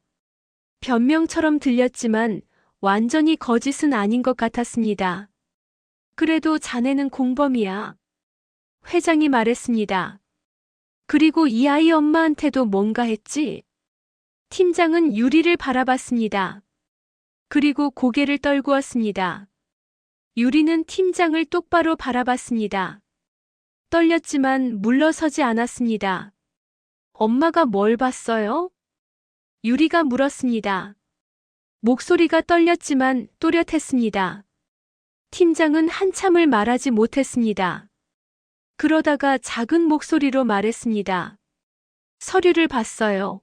변명처럼 들렸지만 완전히 거짓은 아닌 것 같았습니다. 그래도 자네는 공범이야. 회장이 말했습니다. 그리고 이 아이 엄마한테도 뭔가 했지? 팀장은 유리를 바라봤습니다. 그리고 고개를 떨구었습니다. 유리는 팀장을 똑바로 바라봤습니다. 떨렸지만 물러서지 않았습니다. 엄마가 뭘 봤어요? 유리가 물었습니다. 목소리가 떨렸지만 또렷했습니다. 팀장은 한참을 말하지 못했습니다. 그러다가 작은 목소리로 말했습니다. 서류를 봤어요.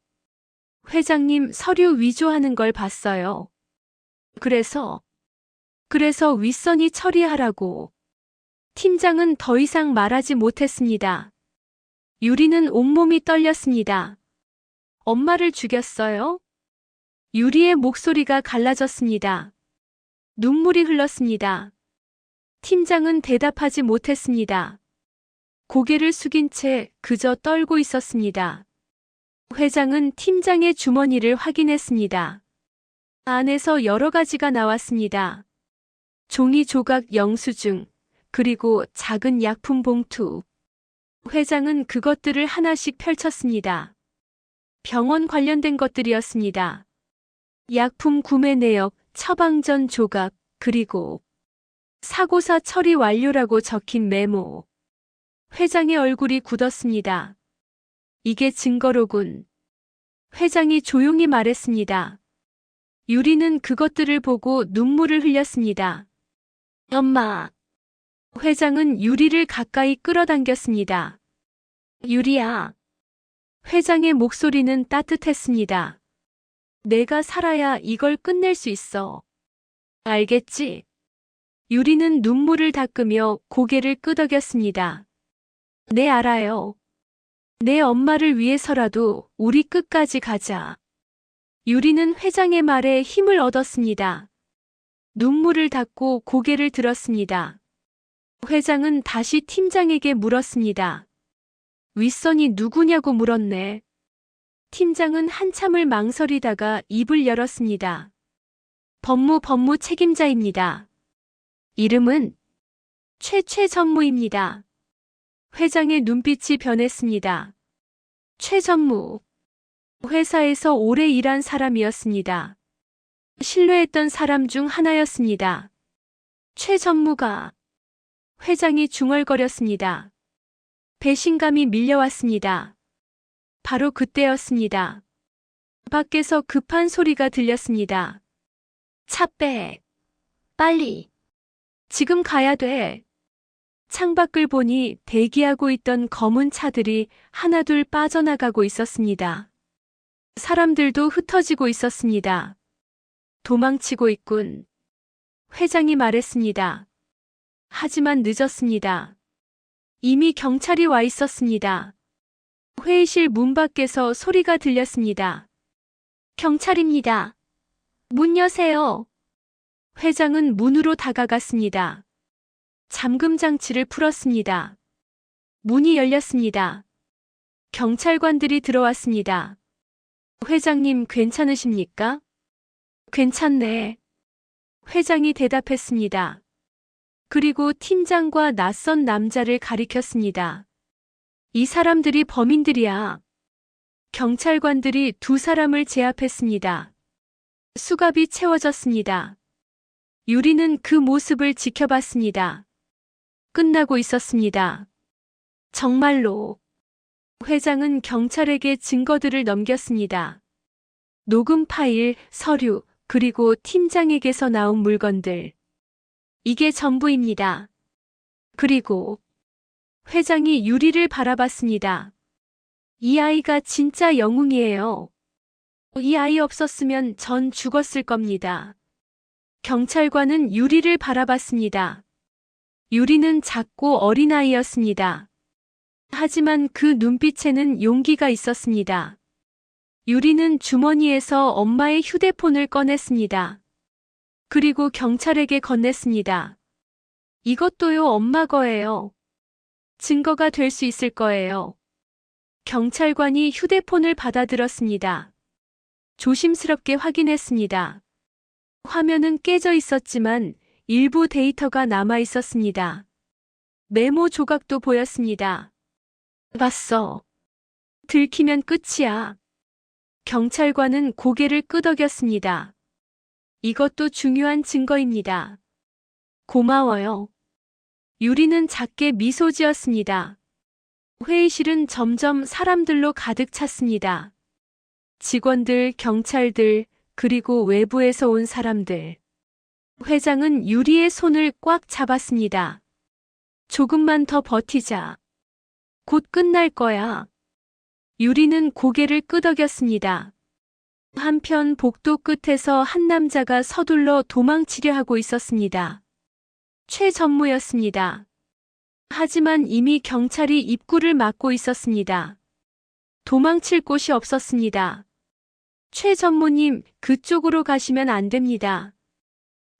회장님, 서류 위조하는 걸 봤어요. 그래서 윗선이 처리하라고. 팀장은 더 이상 말하지 못했습니다. 유리는 온몸이 떨렸습니다. 엄마를 죽였어요? 유리의 목소리가 갈라졌습니다. 눈물이 흘렀습니다. 팀장은 대답하지 못했습니다. 고개를 숙인 채 그저 떨고 있었습니다. 회장은 팀장의 주머니를 확인했습니다. 안에서 여러 가지가 나왔습니다. 종이 조각 영수증, 그리고 작은 약품 봉투. 회장은 그것들을 하나씩 펼쳤습니다. 병원 관련된 것들이었습니다. 약품 구매 내역, 처방전 조각, 그리고 사고사 처리 완료라고 적힌 메모. 회장의 얼굴이 굳었습니다. 이게 증거로군. 회장이 조용히 말했습니다. 유리는 그것들을 보고 눈물을 흘렸습니다. 엄마. 회장은 유리를 가까이 끌어당겼습니다. 유리야. 회장의 목소리는 따뜻했습니다. 내가 살아야 이걸 끝낼 수 있어. 알겠지? 유리는 눈물을 닦으며 고개를 끄덕였습니다. 네, 알아요. 내 엄마를 위해서라도 우리 끝까지 가자. 유리는 회장의 말에 힘을 얻었습니다. 눈물을 닦고 고개를 들었습니다. 회장은 다시 팀장에게 물었습니다. 윗선이 누구냐고 물었네. 팀장은 한참을 망설이다가 입을 열었습니다. 법무 책임자입니다. 이름은 최 전무입니다. 회장의 눈빛이 변했습니다. 최 전무. 회사에서 오래 일한 사람이었습니다. 신뢰했던 사람 중 하나였습니다. 최 전무가. 회장이 중얼거렸습니다. 배신감이 밀려왔습니다. 바로 그때였습니다. 밖에서 급한 소리가 들렸습니다. 차 빼. 빨리. 지금 가야 돼. 창밖을 보니 대기하고 있던 검은 차들이 하나둘 빠져나가고 있었습니다. 사람들도 흩어지고 있었습니다. 도망치고 있군. 회장이 말했습니다. 하지만 늦었습니다. 이미 경찰이 와 있었습니다. 회의실 문 밖에서 소리가 들렸습니다. 경찰입니다. 문 여세요. 회장은 문으로 다가갔습니다. 잠금 장치를 풀었습니다. 문이 열렸습니다. 경찰관들이 들어왔습니다. 회장님 괜찮으십니까? 괜찮네. 회장이 대답했습니다. 그리고 팀장과 낯선 남자를 가리켰습니다. 이 사람들이 범인들이야. 경찰관들이 두 사람을 제압했습니다. 수갑이 채워졌습니다. 유리는 그 모습을 지켜봤습니다. 끝나고 있었습니다. 정말로. 회장은 경찰에게 증거들을 넘겼습니다. 녹음 파일, 서류, 그리고 팀장에게서 나온 물건들. 이게 전부입니다. 그리고 회장이 유리를 바라봤습니다. 이 아이가 진짜 영웅이에요. 이 아이 없었으면 전 죽었을 겁니다. 경찰관은 유리를 바라봤습니다. 유리는 작고 어린아이였습니다. 하지만 그 눈빛에는 용기가 있었습니다. 유리는 주머니에서 엄마의 휴대폰을 꺼냈습니다. 그리고 경찰에게 건넸습니다. 이것도요, 엄마 거예요. 증거가 될 수 있을 거예요. 경찰관이 휴대폰을 받아들었습니다. 조심스럽게 확인했습니다. 화면은 깨져 있었지만 일부 데이터가 남아 있었습니다. 메모 조각도 보였습니다. 봤어. 들키면 끝이야. 경찰관은 고개를 끄덕였습니다. 이것도 중요한 증거입니다. 고마워요. 유리는 작게 미소 지었습니다. 회의실은 점점 사람들로 가득 찼습니다. 직원들, 경찰들, 그리고 외부에서 온 사람들. 회장은 유리의 손을 꽉 잡았습니다. 조금만 더 버티자. 곧 끝날 거야. 유리는 고개를 끄덕였습니다. 한편 복도 끝에서 한 남자가 서둘러 도망치려 하고 있었습니다. 최 전무였습니다. 하지만 이미 경찰이 입구를 막고 있었습니다. 도망칠 곳이 없었습니다. 최 전무님, 그쪽으로 가시면 안 됩니다.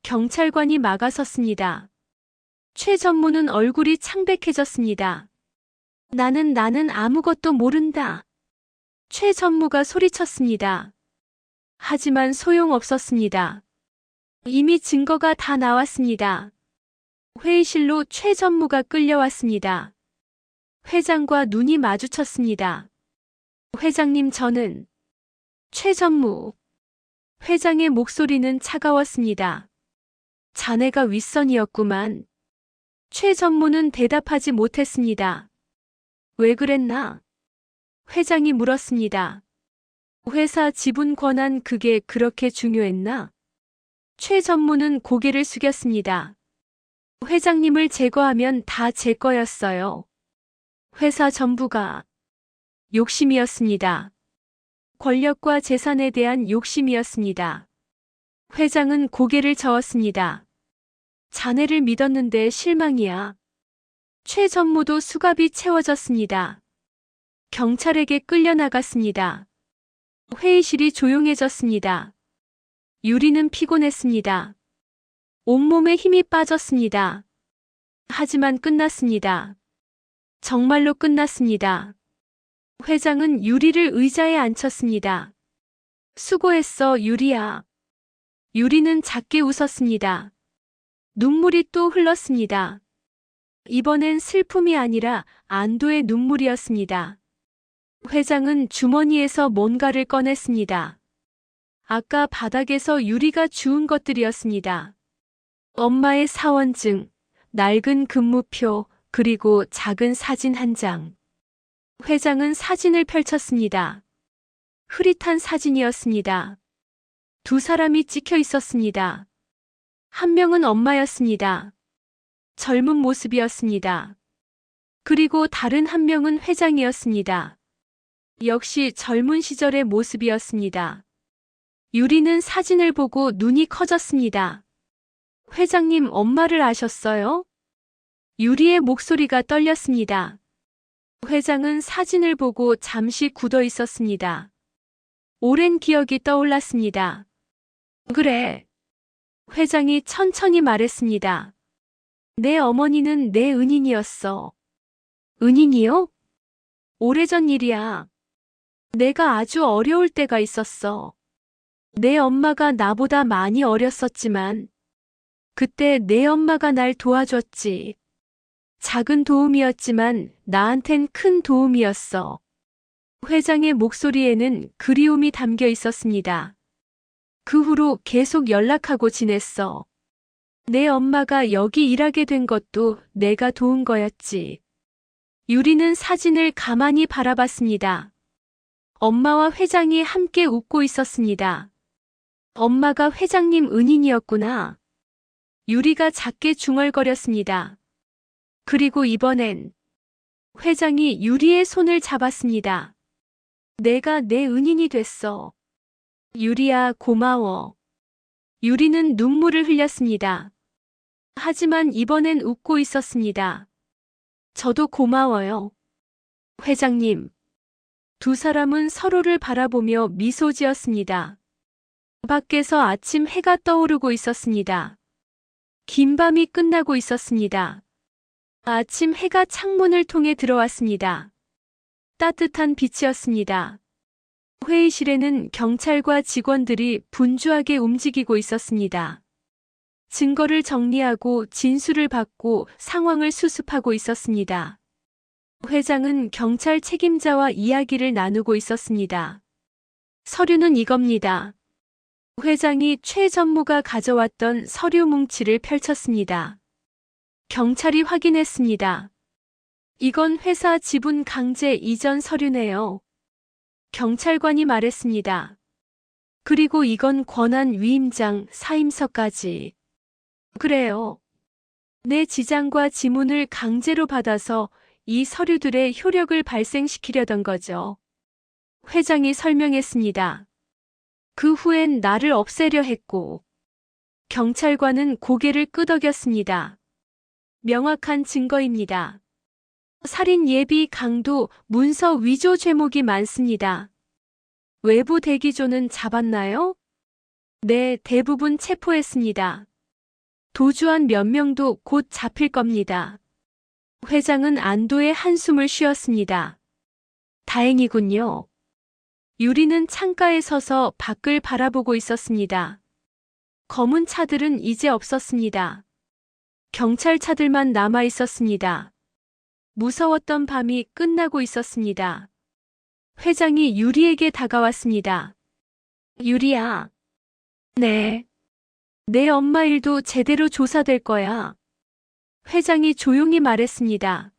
경찰관이 막아섰습니다. 최 전무는 얼굴이 창백해졌습니다. 나는 아무것도 모른다. 최 전무가 소리쳤습니다. 하지만 소용없었습니다. 이미 증거가 다 나왔습니다. 회의실로 최 전무가 끌려왔습니다. 회장과 눈이 마주쳤습니다. 회장님, 저는 최 전무. 회장의 목소리는 차가웠습니다. 자네가 윗선이었구만. 최 전무는 대답하지 못했습니다. 왜 그랬나? 회장이 물었습니다. 회사 지분 권한 그게 그렇게 중요했나? 최 전무는 고개를 숙였습니다. 회장님을 제거하면 다 제 거였어요. 회사 전부가 욕심이었습니다. 권력과 재산에 대한 욕심이었습니다. 회장은 고개를 저었습니다. 자네를 믿었는데 실망이야. 최 전무도 수갑이 채워졌습니다. 경찰에게 끌려나갔습니다. 회의실이 조용해졌습니다. 유리는 피곤했습니다. 온몸에 힘이 빠졌습니다. 하지만 끝났습니다. 정말로 끝났습니다. 회장은 유리를 의자에 앉혔습니다. 수고했어, 유리야. 유리는 작게 웃었습니다. 눈물이 또 흘렀습니다. 이번엔 슬픔이 아니라 안도의 눈물이었습니다. 회장은 주머니에서 뭔가를 꺼냈습니다. 아까 바닥에서 유리가 주운 것들이었습니다. 엄마의 사원증, 낡은 근무표, 그리고 작은 사진 한 장. 회장은 사진을 펼쳤습니다. 흐릿한 사진이었습니다. 두 사람이 찍혀 있었습니다. 한 명은 엄마였습니다. 젊은 모습이었습니다. 그리고 다른 한 명은 회장이었습니다. 역시 젊은 시절의 모습이었습니다. 유리는 사진을 보고 눈이 커졌습니다. 회장님, 엄마를 아셨어요? 유리의 목소리가 떨렸습니다. 회장은 사진을 보고 잠시 굳어 있었습니다. 오랜 기억이 떠올랐습니다. 그래. 회장이 천천히 말했습니다. 내 어머니는 내 은인이었어. 은인이요? 오래전 일이야. 내가 아주 어려울 때가 있었어. 내 엄마가 나보다 많이 어렸었지만, 그때 내 엄마가 날 도와줬지. 작은 도움이었지만 나한텐 큰 도움이었어. 회장의 목소리에는 그리움이 담겨 있었습니다. 그 후로 계속 연락하고 지냈어. 내 엄마가 여기 일하게 된 것도 내가 도운 거였지. 유리는 사진을 가만히 바라봤습니다. 엄마와 회장이 함께 웃고 있었습니다. 엄마가 회장님 은인이었구나. 유리가 작게 중얼거렸습니다. 그리고 이번엔 회장이 유리의 손을 잡았습니다. 내가 내 은인이 됐어. 유리야, 고마워. 유리는 눈물을 흘렸습니다. 하지만 이번엔 웃고 있었습니다. 저도 고마워요. 회장님. 두 사람은 서로를 바라보며 미소 지었습니다. 밖에서 아침 해가 떠오르고 있었습니다. 긴 밤이 끝나고 있었습니다. 아침 해가 창문을 통해 들어왔습니다. 따뜻한 빛이었습니다. 회의실에는 경찰과 직원들이 분주하게 움직이고 있었습니다. 증거를 정리하고 진술을 받고 상황을 수습하고 있었습니다. 회장은 경찰 책임자와 이야기를 나누고 있었습니다. 서류는 이겁니다. 회장이 최 전무가 가져왔던 서류 뭉치를 펼쳤습니다. 경찰이 확인했습니다. 이건 회사 지분 강제 이전 서류네요. 경찰관이 말했습니다. 그리고 이건 권한 위임장 사임서까지. 그래요. 내 지장과 지문을 강제로 받아서 이 서류들의 효력을 발생시키려던 거죠. 회장이 설명했습니다. 그 후엔 나를 없애려 했고, 경찰관은 고개를 끄덕였습니다. 명확한 증거입니다. 살인 예비 강도 문서 위조 죄목이 많습니다. 외부 대기조는 잡았나요? 네, 대부분 체포했습니다. 도주한 몇 명도 곧 잡힐 겁니다. 회장은 안도의 한숨을 쉬었습니다. 다행이군요. 유리는 창가에 서서 밖을 바라보고 있었습니다. 검은 차들은 이제 없었습니다. 경찰차들만 남아 있었습니다. 무서웠던 밤이 끝나고 있었습니다. 회장이 유리에게 다가왔습니다. 유리야. 네. 내 엄마 일도 제대로 조사될 거야. 회장이 조용히 말했습니다.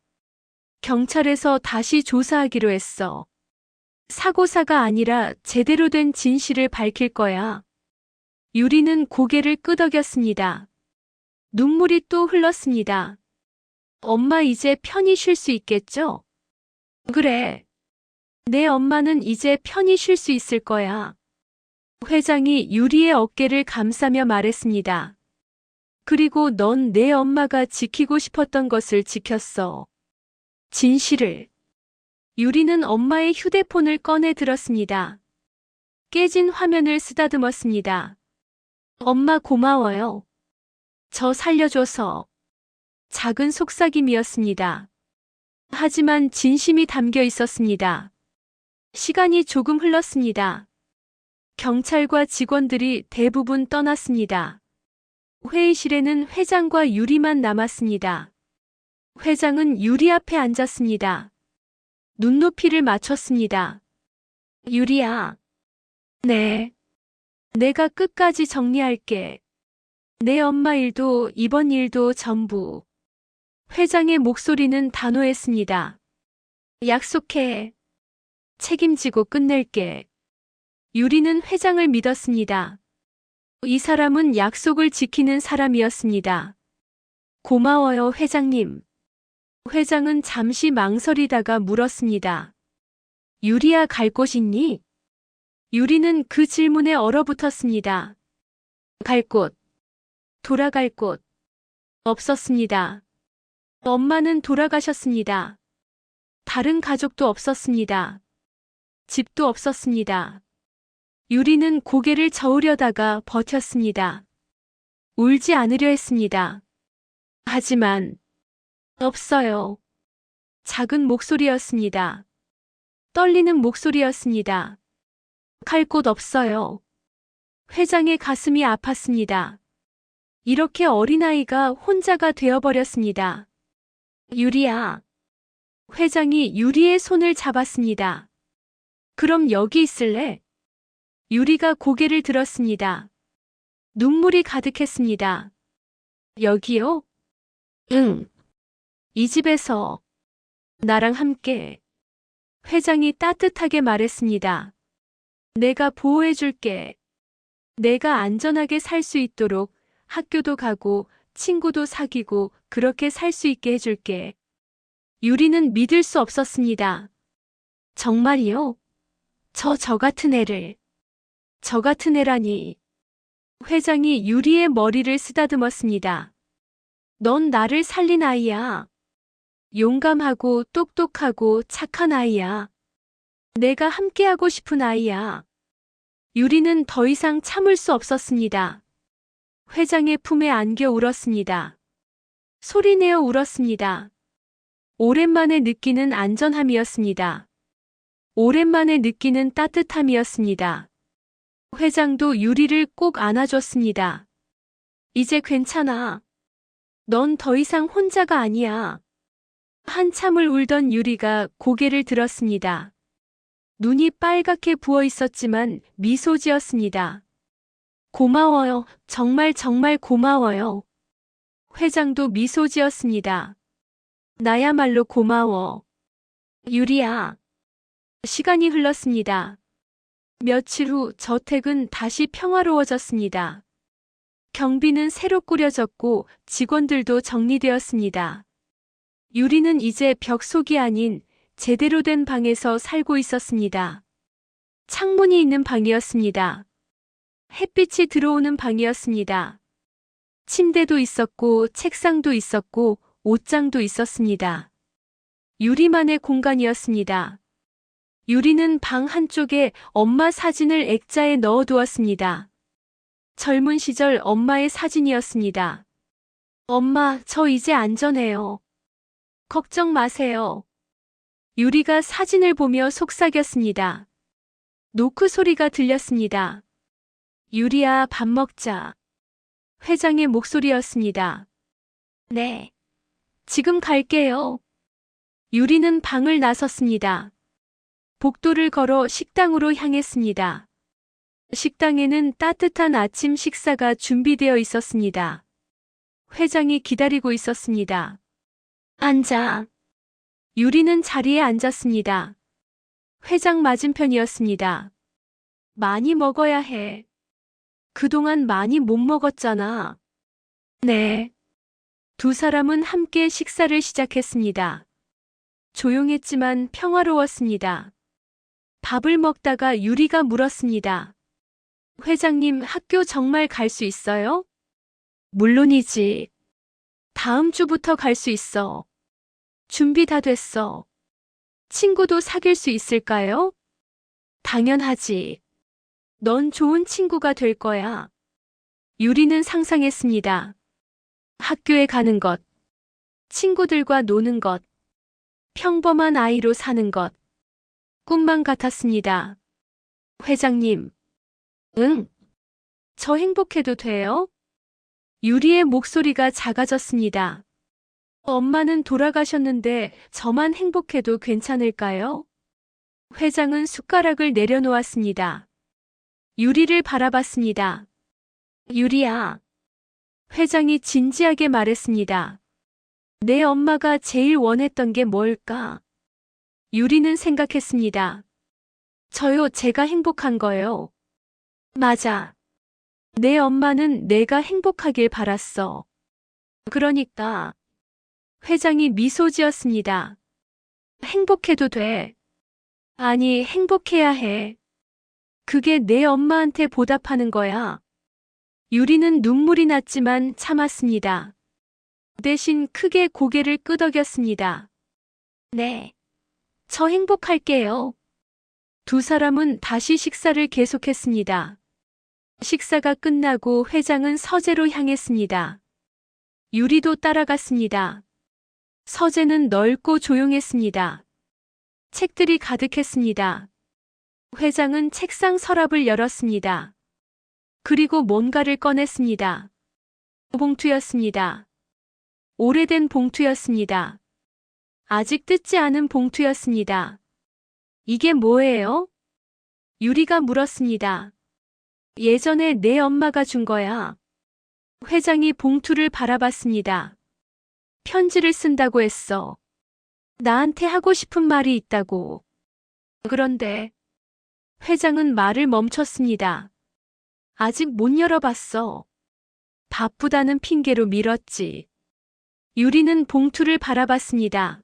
경찰에서 다시 조사하기로 했어. 사고사가 아니라 제대로 된 진실을 밝힐 거야. 유리는 고개를 끄덕였습니다. 눈물이 또 흘렀습니다. 엄마 이제 편히 쉴 수 있겠죠? 그래. 내 엄마는 이제 편히 쉴 수 있을 거야. 회장이 유리의 어깨를 감싸며 말했습니다. 그리고 넌 내 엄마가 지키고 싶었던 것을 지켰어. 진실을. 유리는 엄마의 휴대폰을 꺼내 들었습니다. 깨진 화면을 쓰다듬었습니다. 엄마 고마워요. 저 살려줘서. 작은 속삭임이었습니다. 하지만 진심이 담겨 있었습니다. 시간이 조금 흘렀습니다. 경찰과 직원들이 대부분 떠났습니다. 회의실에는 회장과 유리만 남았습니다. 회장은 유리 앞에 앉았습니다. 눈높이를 맞췄습니다. 유리야. 네. 내가 끝까지 정리할게. 내 엄마 일도 이번 일도 전부. 회장의 목소리는 단호했습니다. 약속해. 책임지고 끝낼게. 유리는 회장을 믿었습니다. 이 사람은 약속을 지키는 사람이었습니다. 고마워요, 회장님. 회장은 잠시 망설이다가 물었습니다. 유리야, 갈 곳 있니? 유리는 그 질문에 얼어붙었습니다. 갈 곳, 돌아갈 곳, 없었습니다. 엄마는 돌아가셨습니다. 다른 가족도 없었습니다. 집도 없었습니다. 유리는 고개를 저으려다가 버텼습니다. 울지 않으려 했습니다. 하지만 없어요. 작은 목소리였습니다. 떨리는 목소리였습니다. 갈 곳 없어요. 회장의 가슴이 아팠습니다. 이렇게 어린아이가 혼자가 되어버렸습니다. 유리야. 회장이 유리의 손을 잡았습니다. 그럼 여기 있을래? 유리가 고개를 들었습니다. 눈물이 가득했습니다. 여기요? 응. 이 집에서 나랑 함께. 회장이 따뜻하게 말했습니다. 내가 보호해줄게. 내가 안전하게 살 수 있도록 학교도 가고 친구도 사귀고 그렇게 살 수 있게 해줄게. 유리는 믿을 수 없었습니다. 정말이요? 저 같은 애를. 저 같은 애라니. 회장이 유리의 머리를 쓰다듬었습니다. 넌 나를 살린 아이야. 용감하고 똑똑하고 착한 아이야. 내가 함께하고 싶은 아이야. 유리는 더 이상 참을 수 없었습니다. 회장의 품에 안겨 울었습니다. 소리내어 울었습니다. 오랜만에 느끼는 안전함이었습니다. 오랜만에 느끼는 따뜻함이었습니다. 회장도 유리를 꼭 안아줬습니다. 이제 괜찮아. 넌 더 이상 혼자가 아니야. 한참을 울던 유리가 고개를 들었습니다. 눈이 빨갛게 부어 있었지만 미소 지었습니다. 고마워요. 정말 정말 고마워요. 회장도 미소 지었습니다. 나야말로 고마워. 유리야. 시간이 흘렀습니다. 며칠 후 저택은 다시 평화로워졌습니다. 경비는 새로 꾸려졌고 직원들도 정리되었습니다. 유리는 이제 벽속이 아닌 제대로 된 방에서 살고 있었습니다. 창문이 있는 방이었습니다. 햇빛이 들어오는 방이었습니다. 침대도 있었고 책상도 있었고 옷장도 있었습니다. 유리만의 공간이었습니다. 유리는 방 한쪽에 엄마 사진을 액자에 넣어두었습니다. 젊은 시절 엄마의 사진이었습니다. 엄마, 저 이제 안전해요. 걱정 마세요. 유리가 사진을 보며 속삭였습니다. 노크 소리가 들렸습니다. 유리야, 밥 먹자. 회장의 목소리였습니다. 네. 지금 갈게요. 유리는 방을 나섰습니다. 복도를 걸어 식당으로 향했습니다. 식당에는 따뜻한 아침 식사가 준비되어 있었습니다. 회장이 기다리고 있었습니다. 앉아. 유리는 자리에 앉았습니다. 회장 맞은편이었습니다. 많이 먹어야 해. 그동안 많이 못 먹었잖아. 네. 두 사람은 함께 식사를 시작했습니다. 조용했지만 평화로웠습니다. 밥을 먹다가 유리가 물었습니다. 회장님, 학교 정말 갈 수 있어요? 물론이지. 다음 주부터 갈 수 있어. 준비 다 됐어. 친구도 사귈 수 있을까요? 당연하지. 넌 좋은 친구가 될 거야. 유리는 상상했습니다. 학교에 가는 것, 친구들과 노는 것, 평범한 아이로 사는 것. 꿈만 같았습니다. 회장님. 응. 저 행복해도 돼요? 유리의 목소리가 작아졌습니다. 엄마는 돌아가셨는데 저만 행복해도 괜찮을까요? 회장은 숟가락을 내려놓았습니다. 유리를 바라봤습니다. 유리야. 회장이 진지하게 말했습니다. 내 엄마가 제일 원했던 게 뭘까? 유리는 생각했습니다. 저요, 제가 행복한 거요. 맞아. 내 엄마는 내가 행복하길 바랐어. 그러니까. 회장이 미소 지었습니다. 행복해도 돼. 아니, 행복해야 해. 그게 내 엄마한테 보답하는 거야. 유리는 눈물이 났지만 참았습니다. 대신 크게 고개를 끄덕였습니다. 네. 저 행복할게요. 두 사람은 다시 식사를 계속했습니다. 식사가 끝나고 회장은 서재로 향했습니다. 유리도 따라갔습니다. 서재는 넓고 조용했습니다. 책들이 가득했습니다. 회장은 책상 서랍을 열었습니다. 그리고 뭔가를 꺼냈습니다. 봉투였습니다. 오래된 봉투였습니다. 아직 뜯지 않은 봉투였습니다. 이게 뭐예요? 유리가 물었습니다. 예전에 내 엄마가 준 거야. 회장이 봉투를 바라봤습니다. 편지를 쓴다고 했어. 나한테 하고 싶은 말이 있다고. 그런데 회장은 말을 멈췄습니다. 아직 못 열어봤어. 바쁘다는 핑계로 미뤘지. 유리는 봉투를 바라봤습니다.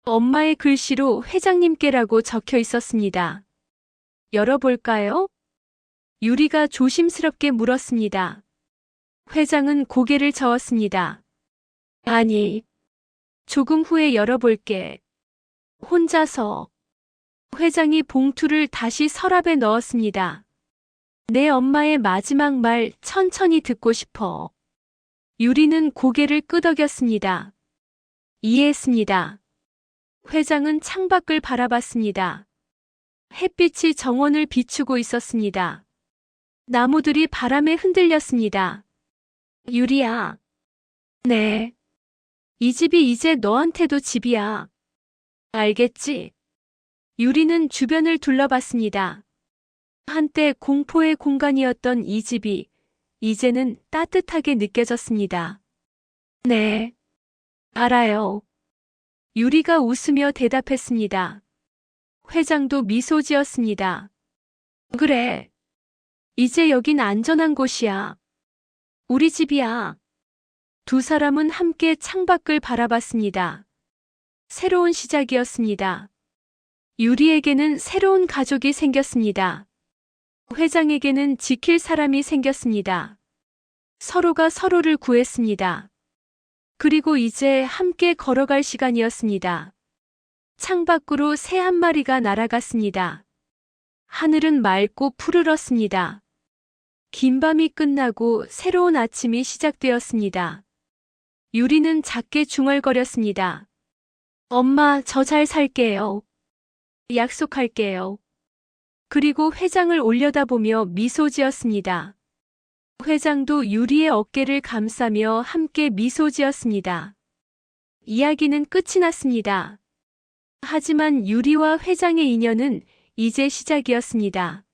엄마의 글씨로 회장님께라고 적혀 있었습니다. 열어볼까요? 유리가 조심스럽게 물었습니다. 회장은 고개를 저었습니다. 아니, 조금 후에 열어볼게. 혼자서. 회장이 봉투를 다시 서랍에 넣었습니다. 내 엄마의 마지막 말 천천히 듣고 싶어. 유리는 고개를 끄덕였습니다. 이해했습니다. 회장은 창밖을 바라봤습니다. 햇빛이 정원을 비추고 있었습니다. 나무들이 바람에 흔들렸습니다. 유리야. 네. 이 집이 이제 너한테도 집이야. 알겠지? 유리는 주변을 둘러봤습니다. 한때 공포의 공간이었던 이 집이 이제는 따뜻하게 느껴졌습니다. 네. 알아요. 유리가 웃으며 대답했습니다. 회장도 미소 지었습니다. 그래. 이제 여긴 안전한 곳이야. 우리 집이야. 두 사람은 함께 창밖을 바라봤습니다. 새로운 시작이었습니다. 유리에게는 새로운 가족이 생겼습니다. 회장에게는 지킬 사람이 생겼습니다. 서로가 서로를 구했습니다. 그리고 이제 함께 걸어갈 시간이었습니다. 창밖으로 새 한 마리가 날아갔습니다. 하늘은 맑고 푸르렀습니다. 긴 밤이 끝나고 새로운 아침이 시작되었습니다. 유리는 작게 중얼거렸습니다. 엄마, 저 잘 살게요. 약속할게요. 그리고 회장을 올려다보며 미소 지었습니다. 회장도 유리의 어깨를 감싸며 함께 미소 지었습니다. 이야기는 끝이 났습니다. 하지만 유리와 회장의 인연은 이제 시작이었습니다.